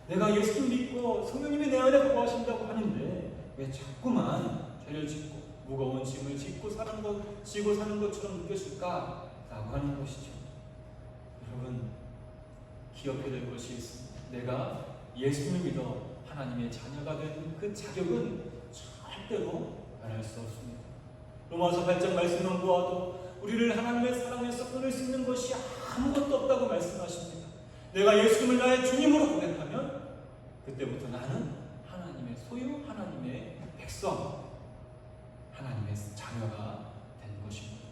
Speaker 2: 내가 예수님 믿고 성령님이 내 안에 거하신다고 하는데 왜 자꾸만 죄를 짓고 무거운 짐을 지고 사는 것처럼 느껴질까? 라고 하는 것이죠. 여러분, 기억해야 될 것이 있습니다. 내가 예수님을 믿어 하나님의 자녀가 된 그 자격은 절대로 변할 수 없습니다. 로마서 8장 말씀을 보아도 우리를 하나님의 사랑에서 끊을 수 있는 것이 아무것도 없다고 말씀하십니다. 내가 예수님을 나의 주님으로 고백하면 그때부터 나는 하나님의 소유, 하나님의 백성, 하나님의 자녀가 된 것입니다.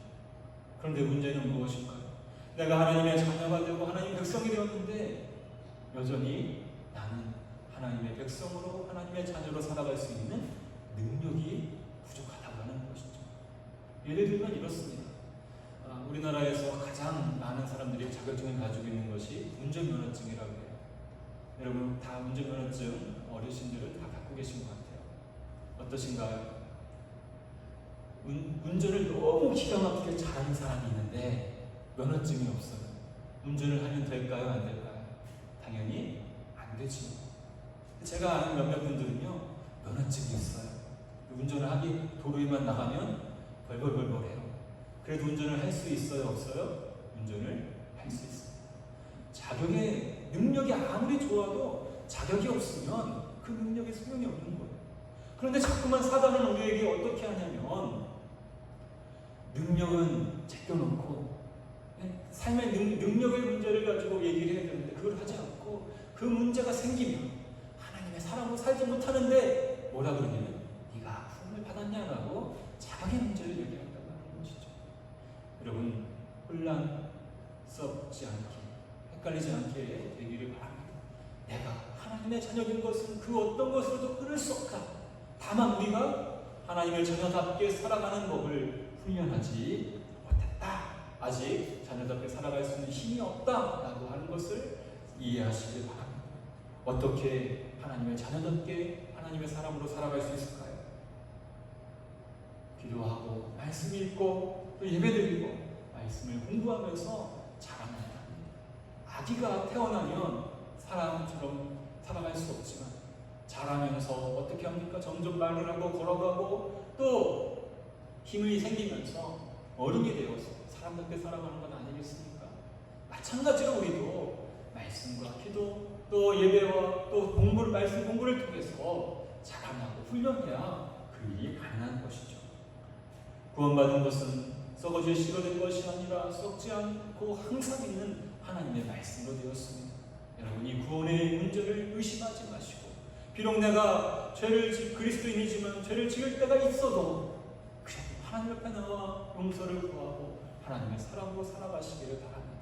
Speaker 2: 그런데 문제는 무엇일까요? 내가 하나님의 자녀가 되고 하나님의 백성이 되었는데 여전히 나는 하나님의 백성으로, 하나님의 자녀로 살아갈 수 있는 능력이 부족하다고 하는 것이죠. 예를 들면 이렇습니다. 우리나라에서 가장 많은 사람들이 자격증을 가지고 있는 것이 운전면허증이라고 해요. 여러분 다 운전면허증 어르신들은 다 갖고 계신 것 같아요. 어떠신가요? 운전을 너무 기가 막히게 잘하는 사람이 있는데 면허증이 없어요. 운전을 하면 될까요? 안 될까요? 당연히 안 되지. 제가 아는 몇몇 분들은요, 면허증이 있어요. 운전을 하기 도로에만 나가면 벌벌벌벌해요. 그래도 운전을 할 수 있어요? 없어요? 운전을 할 수 있어요. 자격의 능력이 아무리 좋아도 자격이 없으면 그 능력에 소용이 없는 거예요. 그런데 자꾸만 사단은 우리에게 어떻게 하냐면 능력은 제껴놓고 삶의 능력의 문제를 가지고 얘기를 해야 되는데 그걸 하지 않고 그 문제가 생기면 하나님의 사람으로 살지 못하는데 뭐라 그러냐면 네가 부흥을 받았냐라고 자격의 문제를 얘기한다고 하는 것이죠. 여러분 혼란스럽지 않게, 헷갈리지 않게 되기를 바랍니다. 내가 하나님의 자녀인 것은 그 어떤 것으로도 끊을 수 없다. 다만 우리가 하나님의 자녀답게 살아가는 법을 훈련하지 못했다. 아직 자녀답게 살아갈 수 있는 힘이 없다라고 하는 것을 이해하시길 바랍니다. 어떻게 하나님의 자녀답게 하나님의 사람으로 살아갈 수 있을까요? 기도하고 말씀 읽고 또 예배드리고 말씀을 공부하면서 자라나야 합니다. 아기가 태어나면 사람처럼 살아갈 수 없지만 자라면서 어떻게 합니까? 점점 말을 하고 걸어가고 또 힘이 생기면서 어른이 되어서 사람답게 살아가는 건 아니겠습니까? 마찬가지로 우리도 말씀과 기도 또 예배와 또 말씀 공부를 통해서 자라나고 훈련해야 그 일이 가능한 것이죠. 구원받은 것은 썩어질 씨로 된 것이 아니라 썩지 않고 항상 있는 하나님의 말씀으로 되었습니다. 여러분 이 구원의 문제를 의심하지 마시고 비록 내가 그리스도인이지만 죄를 지을 때가 있어도 그래도 하나님 앞에 나와 용서를 구하고 하나님의 사랑으로 살아가시기를 바랍니다.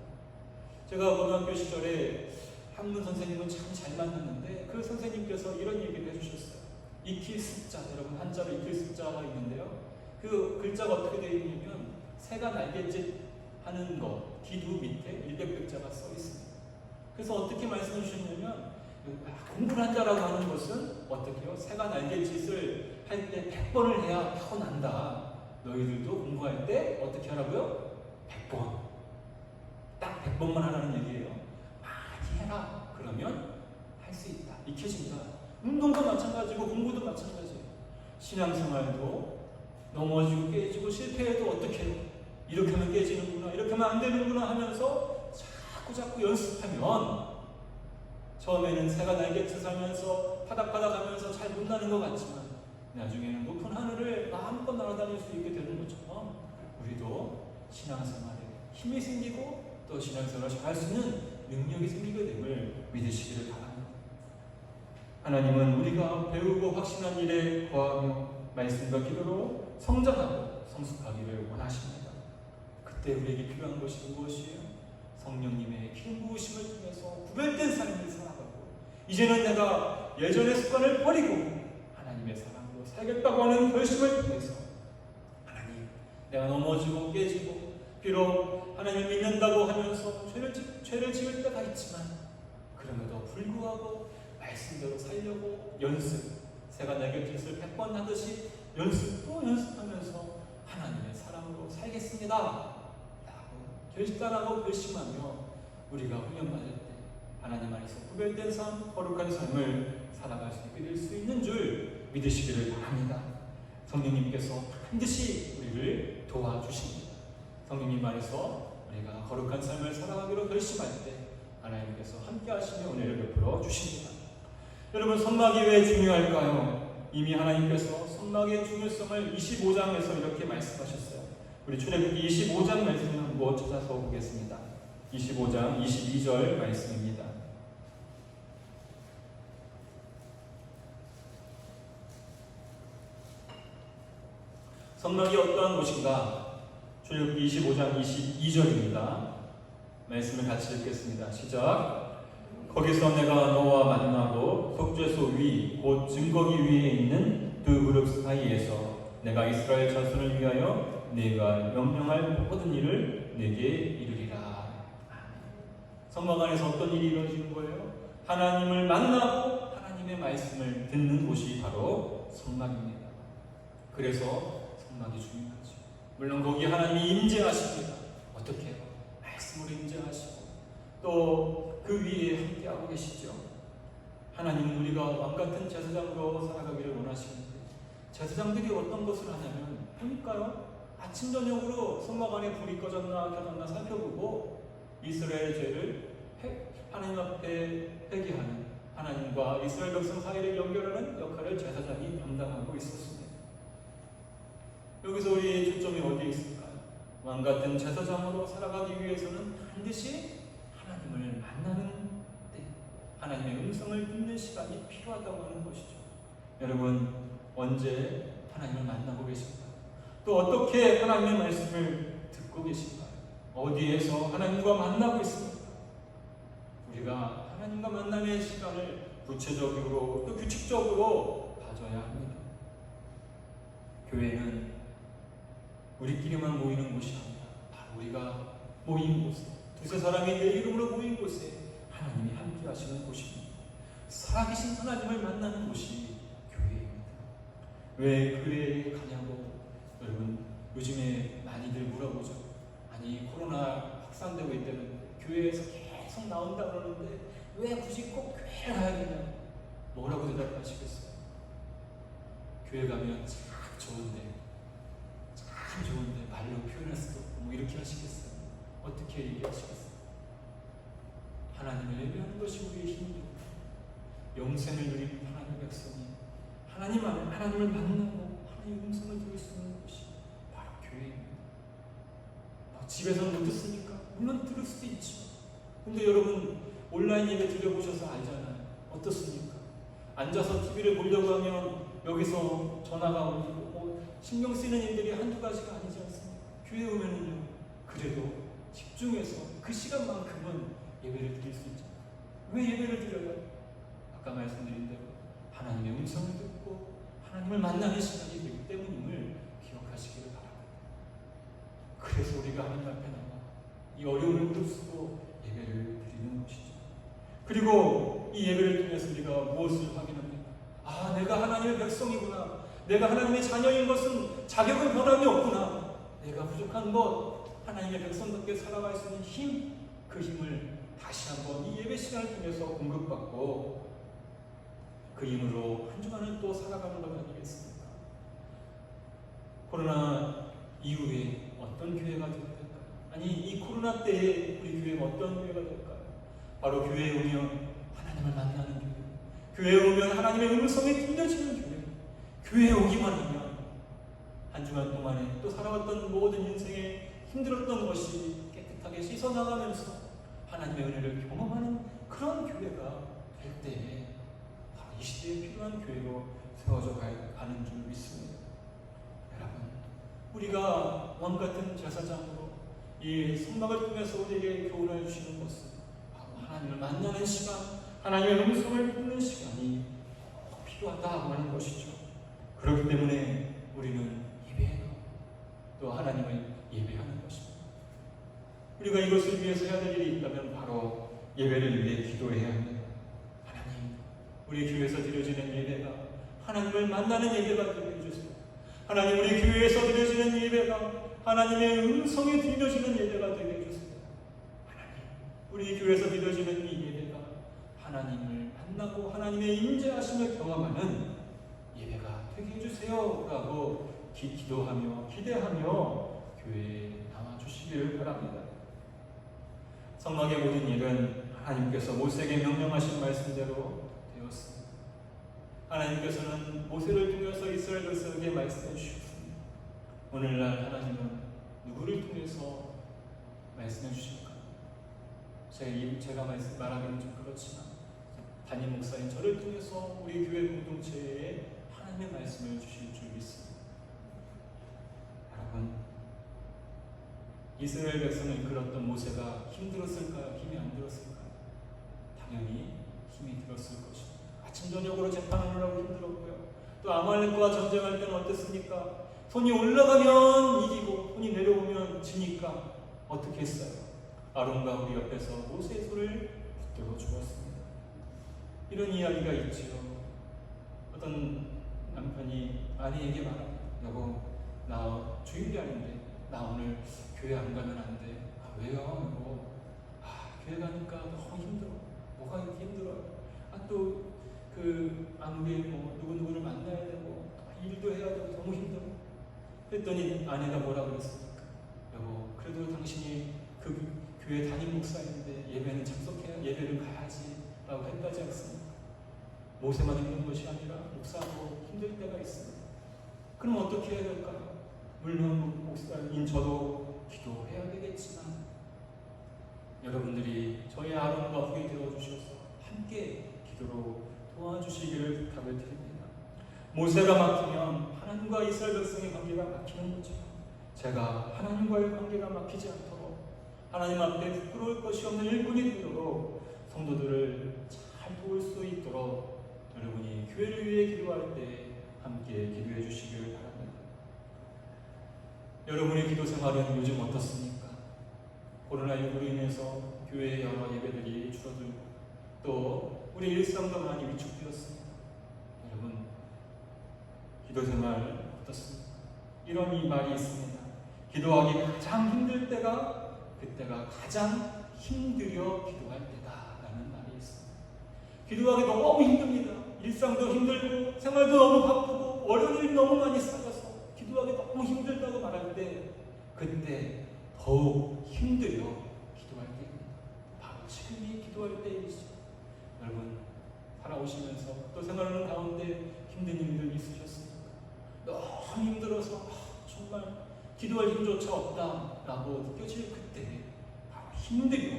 Speaker 2: 제가 고등학교 시절에 한문 선생님은 참 잘 만났는데 그 선생님께서 이런 얘기를 해주셨어요. 익힐 습자, 여러분 한자로 익힐 습자가 있는데요. 그 글자가 어떻게 되어 있냐면 새가 날갯짓 하는 것, 기두 밑에 일백백자가 써 있습니다. 그래서 어떻게 말씀해 주셨냐면 공부를 한다라고 하는 것은 어떻게 해요? 새가 날갯짓을 할 때 100번을 해야 태어난다. 너희들도 공부할 때 어떻게 하라고요? 100번. 딱 100번만 하라는 얘기예요. 많이 해라. 그러면 할 수 있다. 익혀진다. 운동도 마찬가지고 공부도 마찬가지예요. 신앙생활도 넘어지고 깨지고 실패해도 어떻게 해요? 이렇게 하면 깨지는구나, 이렇게 하면 안 되는구나 하면서 자꾸 연습하면 처음에는 새가 날갯짓 하면서 파닥파닥 하면서 잘 못 나는 것 같지만 나중에는 높은 하늘을 마음껏 날아다닐 수 있게 되는 것처럼 우리도 신앙생활에 힘이 생기고 또 신앙생활을 잘할 수 있는 능력이 생기게 됨을 믿으시기를 바랍니다. 하나님은 우리가 배우고 확신한 일에 거하며 말씀과 기도로 성장하고 성숙하기를 원하십니다. 그때 우리에게 필요한 것이 무엇이에요? 성령님의 기름 부으심을 통해서 구별된 삶을 살아가고
Speaker 1: 이제는 내가 예전의 습관을 버리고 하나님의 사랑으로 살겠다고 하는 결심을 통해서 하나님, 내가 넘어지고 깨지고 비록 하나님을 믿는다고 하면서 죄를 지을 때가 있지만 그럼에도 불구하고 말씀대로 살려고 새가 내게 짓을 100번 하듯이 연습하면서 하나님의 사랑으로 살겠습니다 라고 결단하고 결심하며 우리가 훈련받을 때 하나님 안에서 구별된 삶, 거룩한 삶을 살아갈 수 있게 될 수 있는 줄 믿으시기를 바랍니다. 성령님께서 반드시 우리를 도와주십니다. 성령님 안에서 우리가 거룩한 삶을 살아가기로 결심할 때 하나님께서 함께 하시며 은혜를 베풀어 주십니다. 여러분, 선막이 왜 중요할까요? 이미 하나님께서 선막의 중요성을 25장에서 이렇게 말씀하셨어요. 우리 출애굽기 25장 말씀을 한번 찾아서 보겠습니다. 25장 22절 말씀입니다. 선막이 어떠한 곳인가? 출애굽기 25장 22절입니다. 말씀을 같이 읽겠습니다. 시작. 거기서 내가 너와 만나고 속죄소 위 곧 증거기 위에 있는 두 그룹 사이에서 내가 이스라엘 자손을 위하여 네가 명령할 모든 일을 내게 이루리라. 선막 안에서 어떤 일이 이루어지는 거예요? 하나님을 만나고 하나님의 말씀을 듣는 곳이 바로 선막입니다. 그래서 선막이 중요하죠. 물론 거기 하나님이 임재하십니다. 어떻게 해요? 말씀으로 임재하시고 또 그 위에 함께하고 계시죠. 하나님은 우리가 왕같은 제사장으로 살아가기를 원하시는데 제사장들이 어떤 것을 하냐면 보니까요, 아침 저녁으로 선막 안에 불이 꺼졌나 켜졌나 살펴보고 이스라엘의 죄를 하나님 앞에 회개하는, 하나님과 이스라엘 백성 사이를 연결하는 역할을 제사장이 담당하고 있었습니다. 여기서 우리의 초점이 어디에 있을까요? 왕같은 제사장으로 살아가기 위해서는 반드시 하나님을 만나는 때 하나님의 음성을 듣는 시간이 필요하다고 하는 것이죠. 여러분, 언제 하나님을 만나고 계신가요? 또 어떻게 하나님의 말씀을 듣고 계신가요? 어디에서 하나님과 만나고 있습니까? 우리가 하나님과 만남의 시간을 구체적으로 또 규칙적으로 가져야 합니다. 교회는 우리끼리만 모이는 곳이 아니라 바로 우리가 모인 곳에, 두세 사람이 내 이름으로 모인 곳에 하나님이 함께 하시는 곳입니다. 살아계신 하나님을 만나는 곳이 교회입니다. 왜 교회에 가냐고 여러분 요즘에 많이들 물어보죠. 아니, 코로나 확산되고 있다는데 교회에서 계속 나온다 그러는데 왜 굳이 꼭 교회 가야 되냐? 뭐라고 대답하시겠어요? 교회 가면 참 좋은데 말로 표현할 수도 없고 뭐 이렇게 하시겠어요? 어떻게 얘기하시겠어요? 하나님을 예배하는 것이 우리의 힘입니다. 영생을 누리는 하나님의 백성이 하나님을 만나고 하나님의 음성을 들을 수 있는 것이 바로 교회입니다. 집에서는 못 듣습니까? 물론 들을 수도 있죠. 근데 여러분 온라인 예배 들려보셔서 알잖아요. 어떻습니까? 앉아서 TV를 보려고 하면 여기서 전화가 오고 신경 쓰이는 일들이 한두 가지가 아니지 않습니까? 교회 오면은요, 그래도 집중해서 그 시간만큼은 예배를 드릴 수 있잖아요. 왜 예배를 드려요? 아까 말씀드린 대로 하나님의 음성을 듣고 하나님을 만나는 시간이 되기 때문임을 기억하시기를 바랍니다. 그래서 우리가 하나님 앞에 나와 이 어려움을 무릅쓰고 예배를 드리는 것이죠. 그리고 이 예배를 통해서 우리가 무엇을 확인합니까? 아, 내가 하나님의 백성이구나. 내가 하나님의 자녀인 것은 자격은 변함이 없구나. 내가 부족한 것, 하나님의 백성답게 살아갈 수 있는 힘, 그 힘을 다시 한번 이 예배 시간을 통해서 공급받고 그 힘으로 한 주간을 또 살아가는 것 아니겠습니까? 코로나 이후에 어떤 교회가 될까요? 아니, 이 코로나 때에 우리 교회가 어떤 교회가 될까요? 바로 교회에 오면 하나님을 만나는 교회, 교회에 오면 하나님의 음성이 들려지는 교회, 교회에 오기만 하면 한 주간 동안에 또 살아왔던 모든 인생에 힘들었던 것이 깨끗하게 씻어나가면서 하나님의 은혜를 경험하는 그런 교회가 될 때에 바로 이 시대에 필요한 교회로 세워져 가는 줄 믿습니다. 여러분, 우리가 왕같은 제사장으로 이 선막을 통해서 우리에게 교훈을 주시는 것은 바로 하나님을 만나는 시간,
Speaker 2: 하나님의 음성을 듣는 시간이 꼭 필요하다고 하는 것이죠. 그렇기 때문에 우리는 예배해도 또 하나님을 예배하는 것입니다. 우리가 이것을 위해서 해야 될 일이 있다면 바로 예배를 위해 기도해야 합니다. 하나님, 우리 교회에서 드려지는 예배가 하나님을 만나는 예배가 되게 해주세요. 하나님, 우리 교회에서 드려지는 예배가 하나님의 음성이 들려지는 예배가 되게 해주세요. 하나님, 우리 교회에서 드려지는 이 예배가 하나님을 만나고 하나님의 임재하심을 경험하는 예배가 되게 해주세요 라고 기도하며 기대하며 교회에 나와주시기를 바랍니다. 성막의 모든 일은 하나님께서 모세에게 명령하신 말씀대로 되었습니다. 하나님께서는 모세를 통해서 이스라엘 백성에게 말씀해 주셨습니다. 오늘날 하나님은 누구를 통해서 말씀해 주실까? 제가 말하기는 좀 그렇지만 담임 목사인 저를 통해서 우리 교회 공동체에 하나님의 말씀을 주실 줄 믿습니다. 여러분, 이스라엘 백성을 이끌었던 모세가 힘들었을까요? 힘이 안 들었을까요? 당연히 힘이 들었을 것입니다. 아침 저녁으로 재판을 하고 힘들었고요. 또 아말렉과 전쟁할 때는 어땠습니까? 손이 올라가면 이기고 손이 내려오면 지니까 어떻게 했어요? 아론과 우리 옆에서 모세의 손을 붙들어 주었습니다. 이런 이야기가 있지요. 어떤 남편이 아내에게 말합니다. 여보, 나 주일이 아닌데 나 오늘 교회 안 가면 안 돼. 아, 왜요? 여보, 교회 가니까 너무 힘들어. 뭐가 이렇게 힘들어요? 또 아무리 누구누구를 만나야 되고 일도 해야 되고 너무 힘들어. 그랬더니 아내가 뭐라 그랬습니까? 여보, 그래도 당신이 그 교회 담임 목사인데 예배는 참석해야, 예배를 가야지 라고 했다지 않습니까? 모세만 힘든 것이 아니라 목사도 힘들 때가 있습니다. 그럼 어떻게 해야 될까요? 물론 목사인 저도 기도해야 되겠지만 여러분들이 저희 아론과 후에 되어주셔서 함께 기도로 도와주시기를 부탁을 드립니다. 모세가 막히면 하나님과 이스라엘 백성의 관계가 막히는 거죠. 제가 하나님과의 관계가 막히지 않도록 하나님 앞에 부끄러울 것이 없는 일꾼이 되도록 성도들을 잘 도울 수 있도록 여러분이 교회를 위해 기도할 때 함께 기도해 주시기를 바랍니다. 여러분의 기도 생활은 요즘 어떻습니까? 코로나19로 인해서 교회의 여러 예배들이 줄어들고 또 우리 일상도 많이 위축되었습니다. 여러분, 기도 생활 어떻습니까? 이런 이 말이 있습니다. 기도하기 가장 힘들 때가 그때가 가장 힘들여 기도할 때다라는 말이 있습니다. 기도하기 너무 힘듭니다. 일상도 힘들고 생활도 너무 바쁘고 어려운 일이 너무 많이 쌓여서 기도하기 너무 힘들다고 말할 때 그때 더욱 힘들여 기도할 때입니다. 바로 지금이 기도할 때이시죠. 여러분, 살아오시면서 또 생활하는 가운데 힘든 일들 있으셨습니까? 너무 힘들어서 정말 기도할 힘조차 없다라고 느껴질 그때 바로 힘들여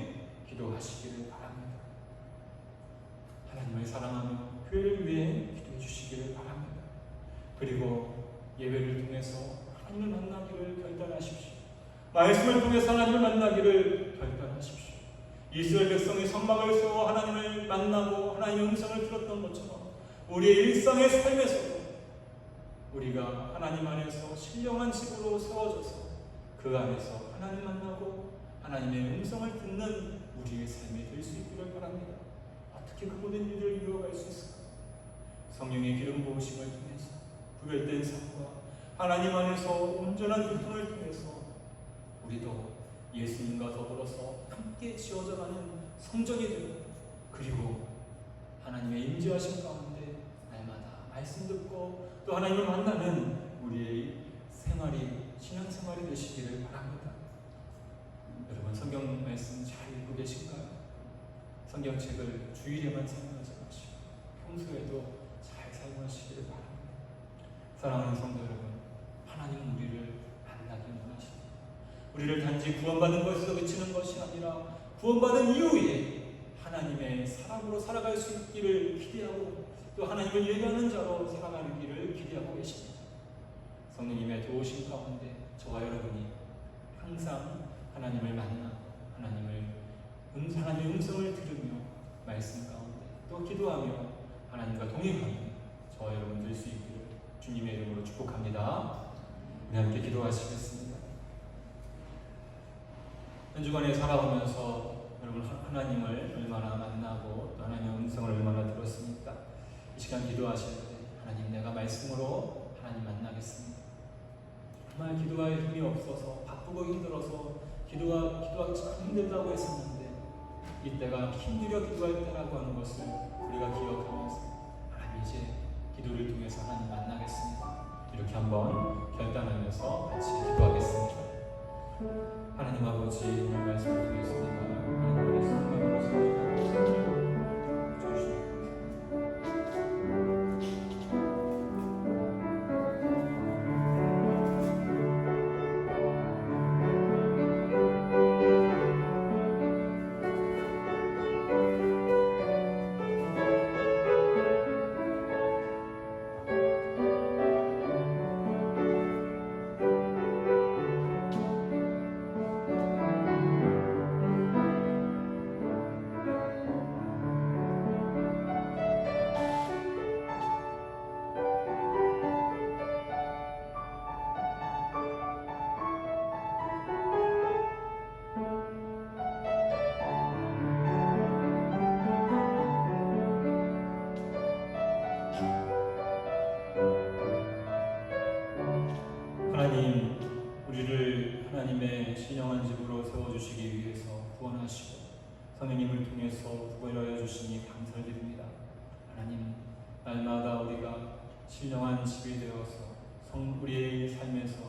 Speaker 2: 기도하시기를 바랍니다. 하나님을 사랑하며 교회를 위해 기도해 주시기를 바랍니다. 그리고 예배를 통해서 하나님을 만나기를 결단하십시오. 말씀을 통해서 하나님을 만나기를 결단하십시오. 이스라엘 백성이 성막을 세워 하나님을 만나고 하나님의 음성을 들었던 것처럼 우리의 일상의 삶에서도 우리가 하나님 안에서 신령한 집으로 세워져서 그 안에서 하나님 만나고 하나님의 음성을 듣는 우리의 삶이 될 수 있기를 바랍니다. 어떻게 그 모든 일을 이루어갈 수 있을까? 성령의 기름 부으심을 통해서 구별된 삶과 하나님 안에서 온전한 교통을 통해서 우리도 예수님과 더불어서 함께 지어져가는 성전이 되고 그리고 하나님의 임재하심 가운데 날마다 말씀 듣고 또 하나님을 만나는 우리의 생활이 신앙생활이 되시기를 바랍니다. 여러분, 성경 말씀 잘 읽고 계신가요? 성경책을 주일에만 사용하지 마시고 평소에도 잘 사용하시기를 바랍니다. 사랑하는 성도 여러분, 하나님은 우리를 만나기 원하십니다. 우리를 단지 구원받은 것에서 그치는 것이 아니라 구원받은 이후에 하나님의 사람으로 살아갈 수 있기를 기대하고 또 하나님을 예배하는 자로 살아가기를 기대하고 계십니다. 성령님의 도우심 가운데 저와 여러분이 항상 하나님을 만나 하나님의 음성을 들으며 말씀 가운데 또 기도하며 하나님과 동행하는 저와 여러분 될 수 있기를 주님의 이름으로 축복합니다. 우리 함께 기도하시겠습니다. 한 주간에 살아오면서 여러분 하나님을 얼마나 만나고 또 하나님의 음성을 얼마나 들었습니까? 이 시간 기도하실 때 하나님, 내가 말씀으로 하나님 만나겠습니다. 정말 기도할 힘이 없어서 바쁘고 힘들어서 기도하기 참 힘들다고 했었는데 이때가 힘들여 기도할 때라고 하는 것을 우리가 기억하면서 하나님, 이제 기도를 통해서 하나님 만나겠습니다. 이렇게 한번 결단하면서 같이 기도하겠습니다. 하나님 아버지, 오늘 말씀을 통했습니다. 하나님의 성령으로 주시옵소서. 하나님, 우리를 하나님의 신령한 집으로 세워주시기 위해서 구원하시고 성령님을 통해서 구원하여 주시니 감사드립니다. 하나님, 날마다 우리가 신령한 집이 되어서 우리의 삶에서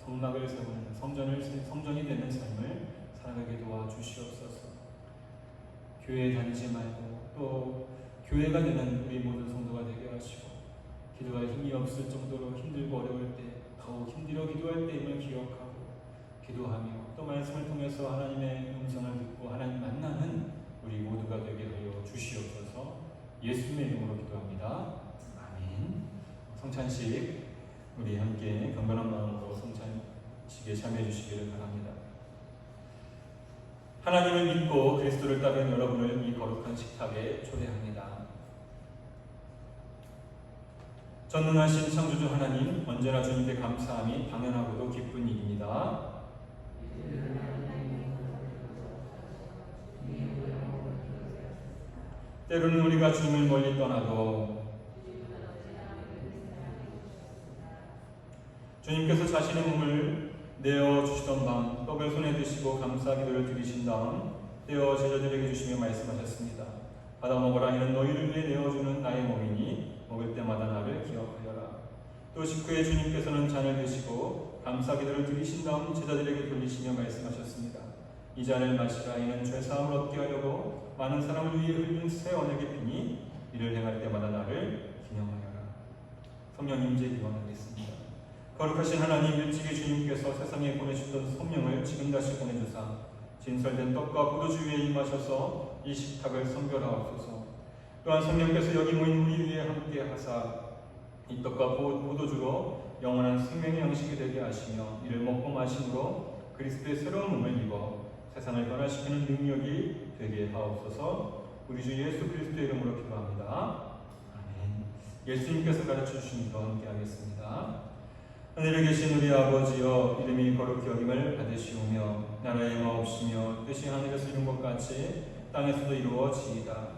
Speaker 2: 성막을 세우는 성전이 되는 삶을 살아가게 도와주시옵소서. 교회에 다니지 말고 또 교회가 되는 우리 모든 성도가 되게 하시고 기도할 힘이 없을 정도로 힘들고 어려울 때 더욱 힘들어 기도할 때임을 기억하고 기도하며 또 말씀을 통해서 하나님의 음성을 듣고 하나님 만나는 우리 모두가 되게 하여 주시옵소서. 예수님의 이름으로 기도합니다. 아멘. 성찬식 우리 함께 경건한 마음으로 성찬식에 참여해 주시기를 바랍니다. 하나님을 믿고 그리스도를 따르는 여러분을 이 거룩한 식탁에 초대합니다. 전능하신 창조주 하나님, 언제나 주님께 감사함이 당연하고도 기쁜 일입니다. 때로는 우리가 주님을 멀리 떠나도 주님께서 자신의 몸을 내어주시던 밤 떡을 손에 드시고 감사 기도를 드리신 다음 떼어 제자들에게 주시며 말씀하셨습니다. 받아 먹으라. 이는 너희를 위해 내어주는 나의 몸이니 먹을 때마다 나를 기억하여라. 또 식후에 주님께서는 잔을 드시고 감사 기도를 드리신 다음 제자들에게 돌리시며 말씀하셨습니다. 이 잔을 마시라. 이는 죄사함을 얻게 하려고 많은 사람을 위해 흘린 새 언약의 피니 이를 행할 때마다 나를 기념하여라. 성령 임재 기원하겠습니다. 거룩하신 하나님, 일찍이 주님께서 세상에 보내주셨던 성령을 지금 다시 보내주사 진설된 떡과 포도주 위에 임하셔서 이 식탁을 성결하옵소서. 또한 성령께서 여기 모인 우리 위에 함께 하사 이 떡과 포도주로 영원한 생명의 양식이 되게 하시며 이를 먹고 마심으로 그리스도의 새로운 몸을 입어 세상을 변화시키는 능력이 되게 하옵소서. 우리 주 예수 그리스도의 이름으로 기도합니다. 아멘. 예수님께서 가르쳐 주신 기도 함께 하겠습니다. 하늘에 계신 우리 아버지여, 이름이 거룩히 여김을 받으시오며 나라의 마옵시며 뜻이 하늘에서 이룬 것 같이 땅에서도 이루어지이다.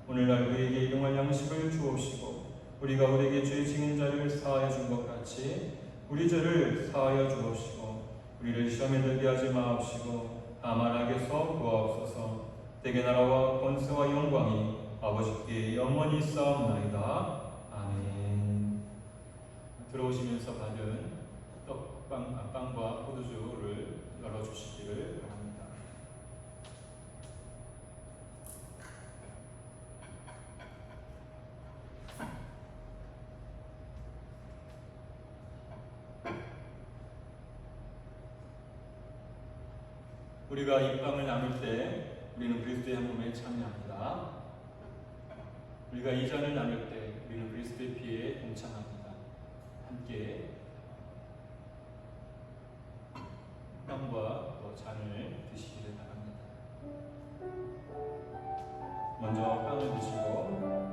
Speaker 2: 오늘날 우리에게 일용할 양식을 주옵시고 우리가 우리에게 죄 지은 자를 사하여 준 것 같이 우리 죄를 사하여 주옵시고 우리를 시험에 들게 하지 마옵시고 다만 악에서 구하옵소서. 대개 나라와 권세와 영광이 아버지께 영원히 쌓옵나이다. 아멘. 들어오시면서 받은 빵과 포도주를 열어주시기를 바랍니다. 우리가 이 빵을 나눌 때 우리는 그리스도의 한 몸에 참여합니다. 우리가 이 잔을 나눌 때 우리는 그리스도의 피에 동참합니다. 함께 빵과 또 잔을 드시기를 바랍니다. 먼저 빵을 드시고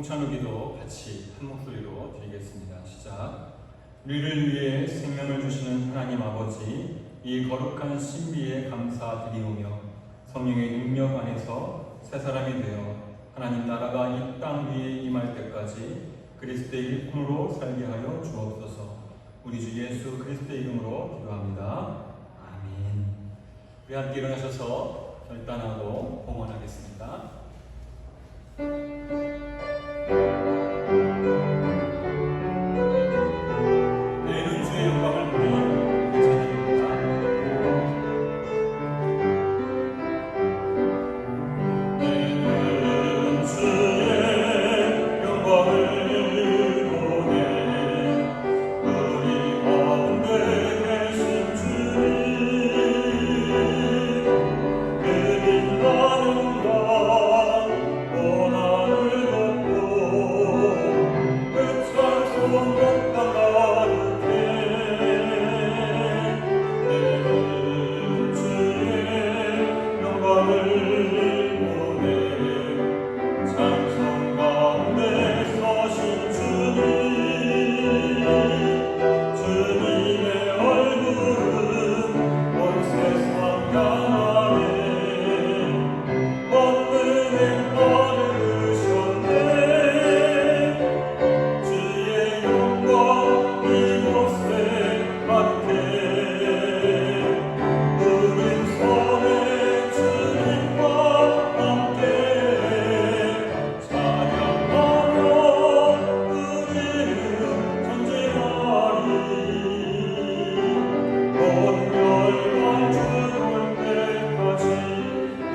Speaker 2: 성찬 기도 같이 한 목소리로 드리겠습니다. 시작. 우리를 위해 생명을 주시는 하나님 아버지, 이 거룩한 신비에 감사드리오며 성령의 능력 안에서 새 사람이 되어 하나님 나라가 이 땅 위에 임할 때까지 그리스도의 일꾼으로 살게 하여 주옵소서. 우리 주 예수 그리스도의 이름으로 기도합니다. 아멘. 우리 함께 일어나셔서 결단하고 봉헌하겠습니다. 내는 주의 영광을 보니 괜찮습니다.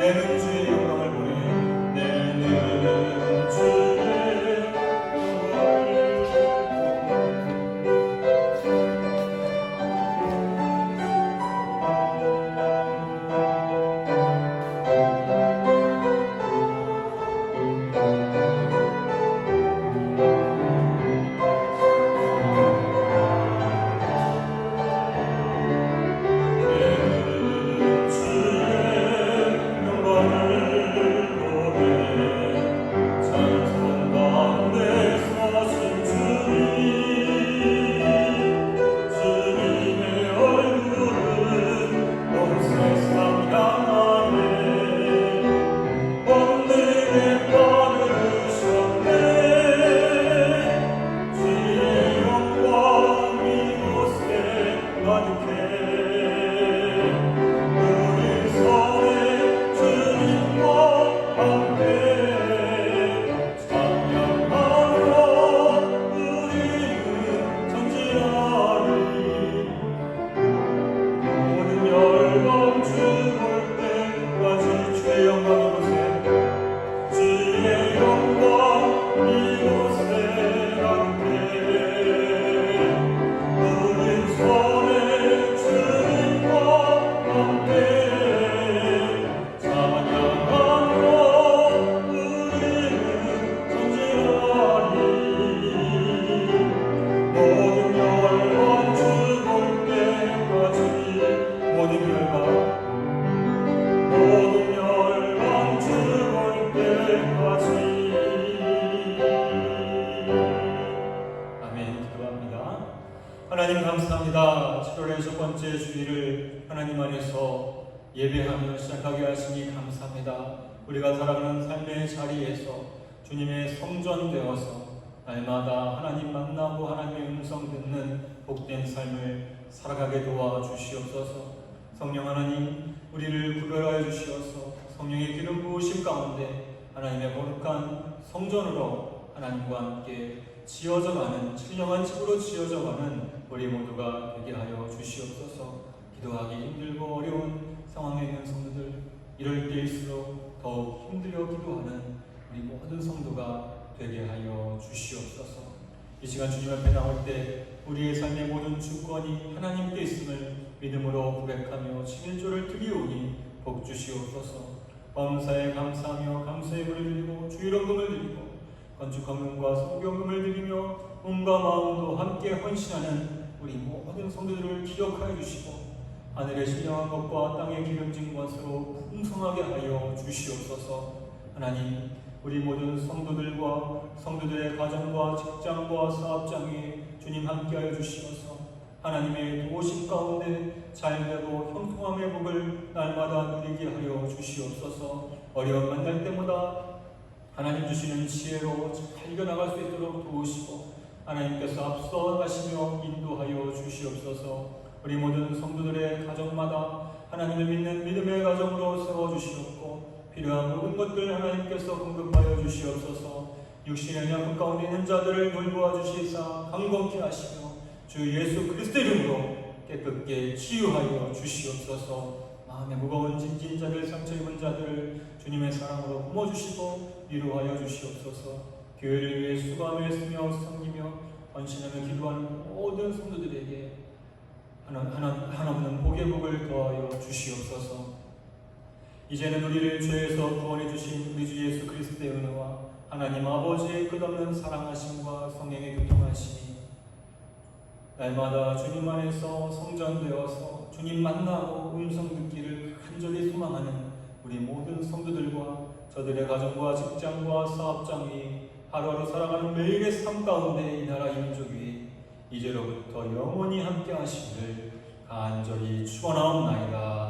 Speaker 2: 내는 주의 영광을 하나님 감사합니다. 7월의 첫 번째 주일을 하나님 안에서 예배하며 시작하게 하시니 감사합니다. 우리가 살아가는 삶의 자리에서 주님의 성전 되어서 날마다 하나님 만나고 하나님의 음성 듣는 복된 삶을 살아가게 도와주시옵소서. 성령 하나님, 우리를 구별하여 주시어서 성령의 기름 부으심 가운데 하나님의 거룩한 성전으로 하나님과 함께 지어져가는, 신령한 집으로 지어져가는 우리 모두가 되게 하여 주시옵소서. 기도하기 힘들고 어려운 상황에 있는 성도들, 이럴 때일수록 더욱 힘들어 기도하는 우리 모든 성도가 되게 하여 주시옵소서. 이 시간 주님 앞에 나올 때 우리의 삶의 모든 주권이 하나님께 있음을 믿음으로 고백하며 11조를 드리오니 복 주시옵소서. 범사에 감사하며 감사의 물을 드리고 주일원금을 드리고 건축헌금과 소경금을 드리며 몸과 마음도 함께 헌신하는 우리 모든 성도들을 기억하여 주시고 하늘의 신령한 것과 땅의 기름진 것으로 풍성하게 하여 주시옵소서. 하나님,
Speaker 1: 우리 모든 성도들과 성도들의 가정과 직장과 사업장에 주님 함께하여 주시어서 하나님의 도우심 가운데 잘되고 형통함의 복을 날마다 누리게 하여 주시옵소서. 어려움 만날 때마다 하나님 주시는 지혜로 잘 이겨나갈 수 있도록 도우시고 하나님께서 앞서 가시며 인도하여 주시옵소서. 우리 모든 성도들의 가정마다 하나님을 믿는 믿음의 가정으로 세워주시옵고 필요한 모든 것들 하나님께서 공급하여 주시옵소서. 육신의 양육 가운데 있는 자들을 돌보아 주시사 강건케 하시며 주 예수 그리스도 이름으로 깨끗게 치유하여 주시옵소서. 마음에 무거운 짐진 자들 상처 입은 자들 주님의 사랑으로 품어주시고 위로하여 주시옵소서. 교회를 위해 수고하며 애쓰며 섬기며 헌신하며 기도하는 모든 성도들에게 하나없는 복의 복을 더하여 주시옵소서. 이제는 우리를 죄에서 구원해 주신 우리 주 예수 그리스도의 은혜와 하나님 아버지의 끝없는 사랑하심과 성령의 교통하심이 날마다 주님 안에서 성전되어서 주님 만나고 음성 듣기를 간절히 소망하는 우리 모든 성도들과 저들의 가정과 직장과 사업장 위 하루하루 살아가는 매일의 삶 가운데 이 나라 민족 위 이제로부터 영원히 함께 하시기를 간절히 축원하옵나이다.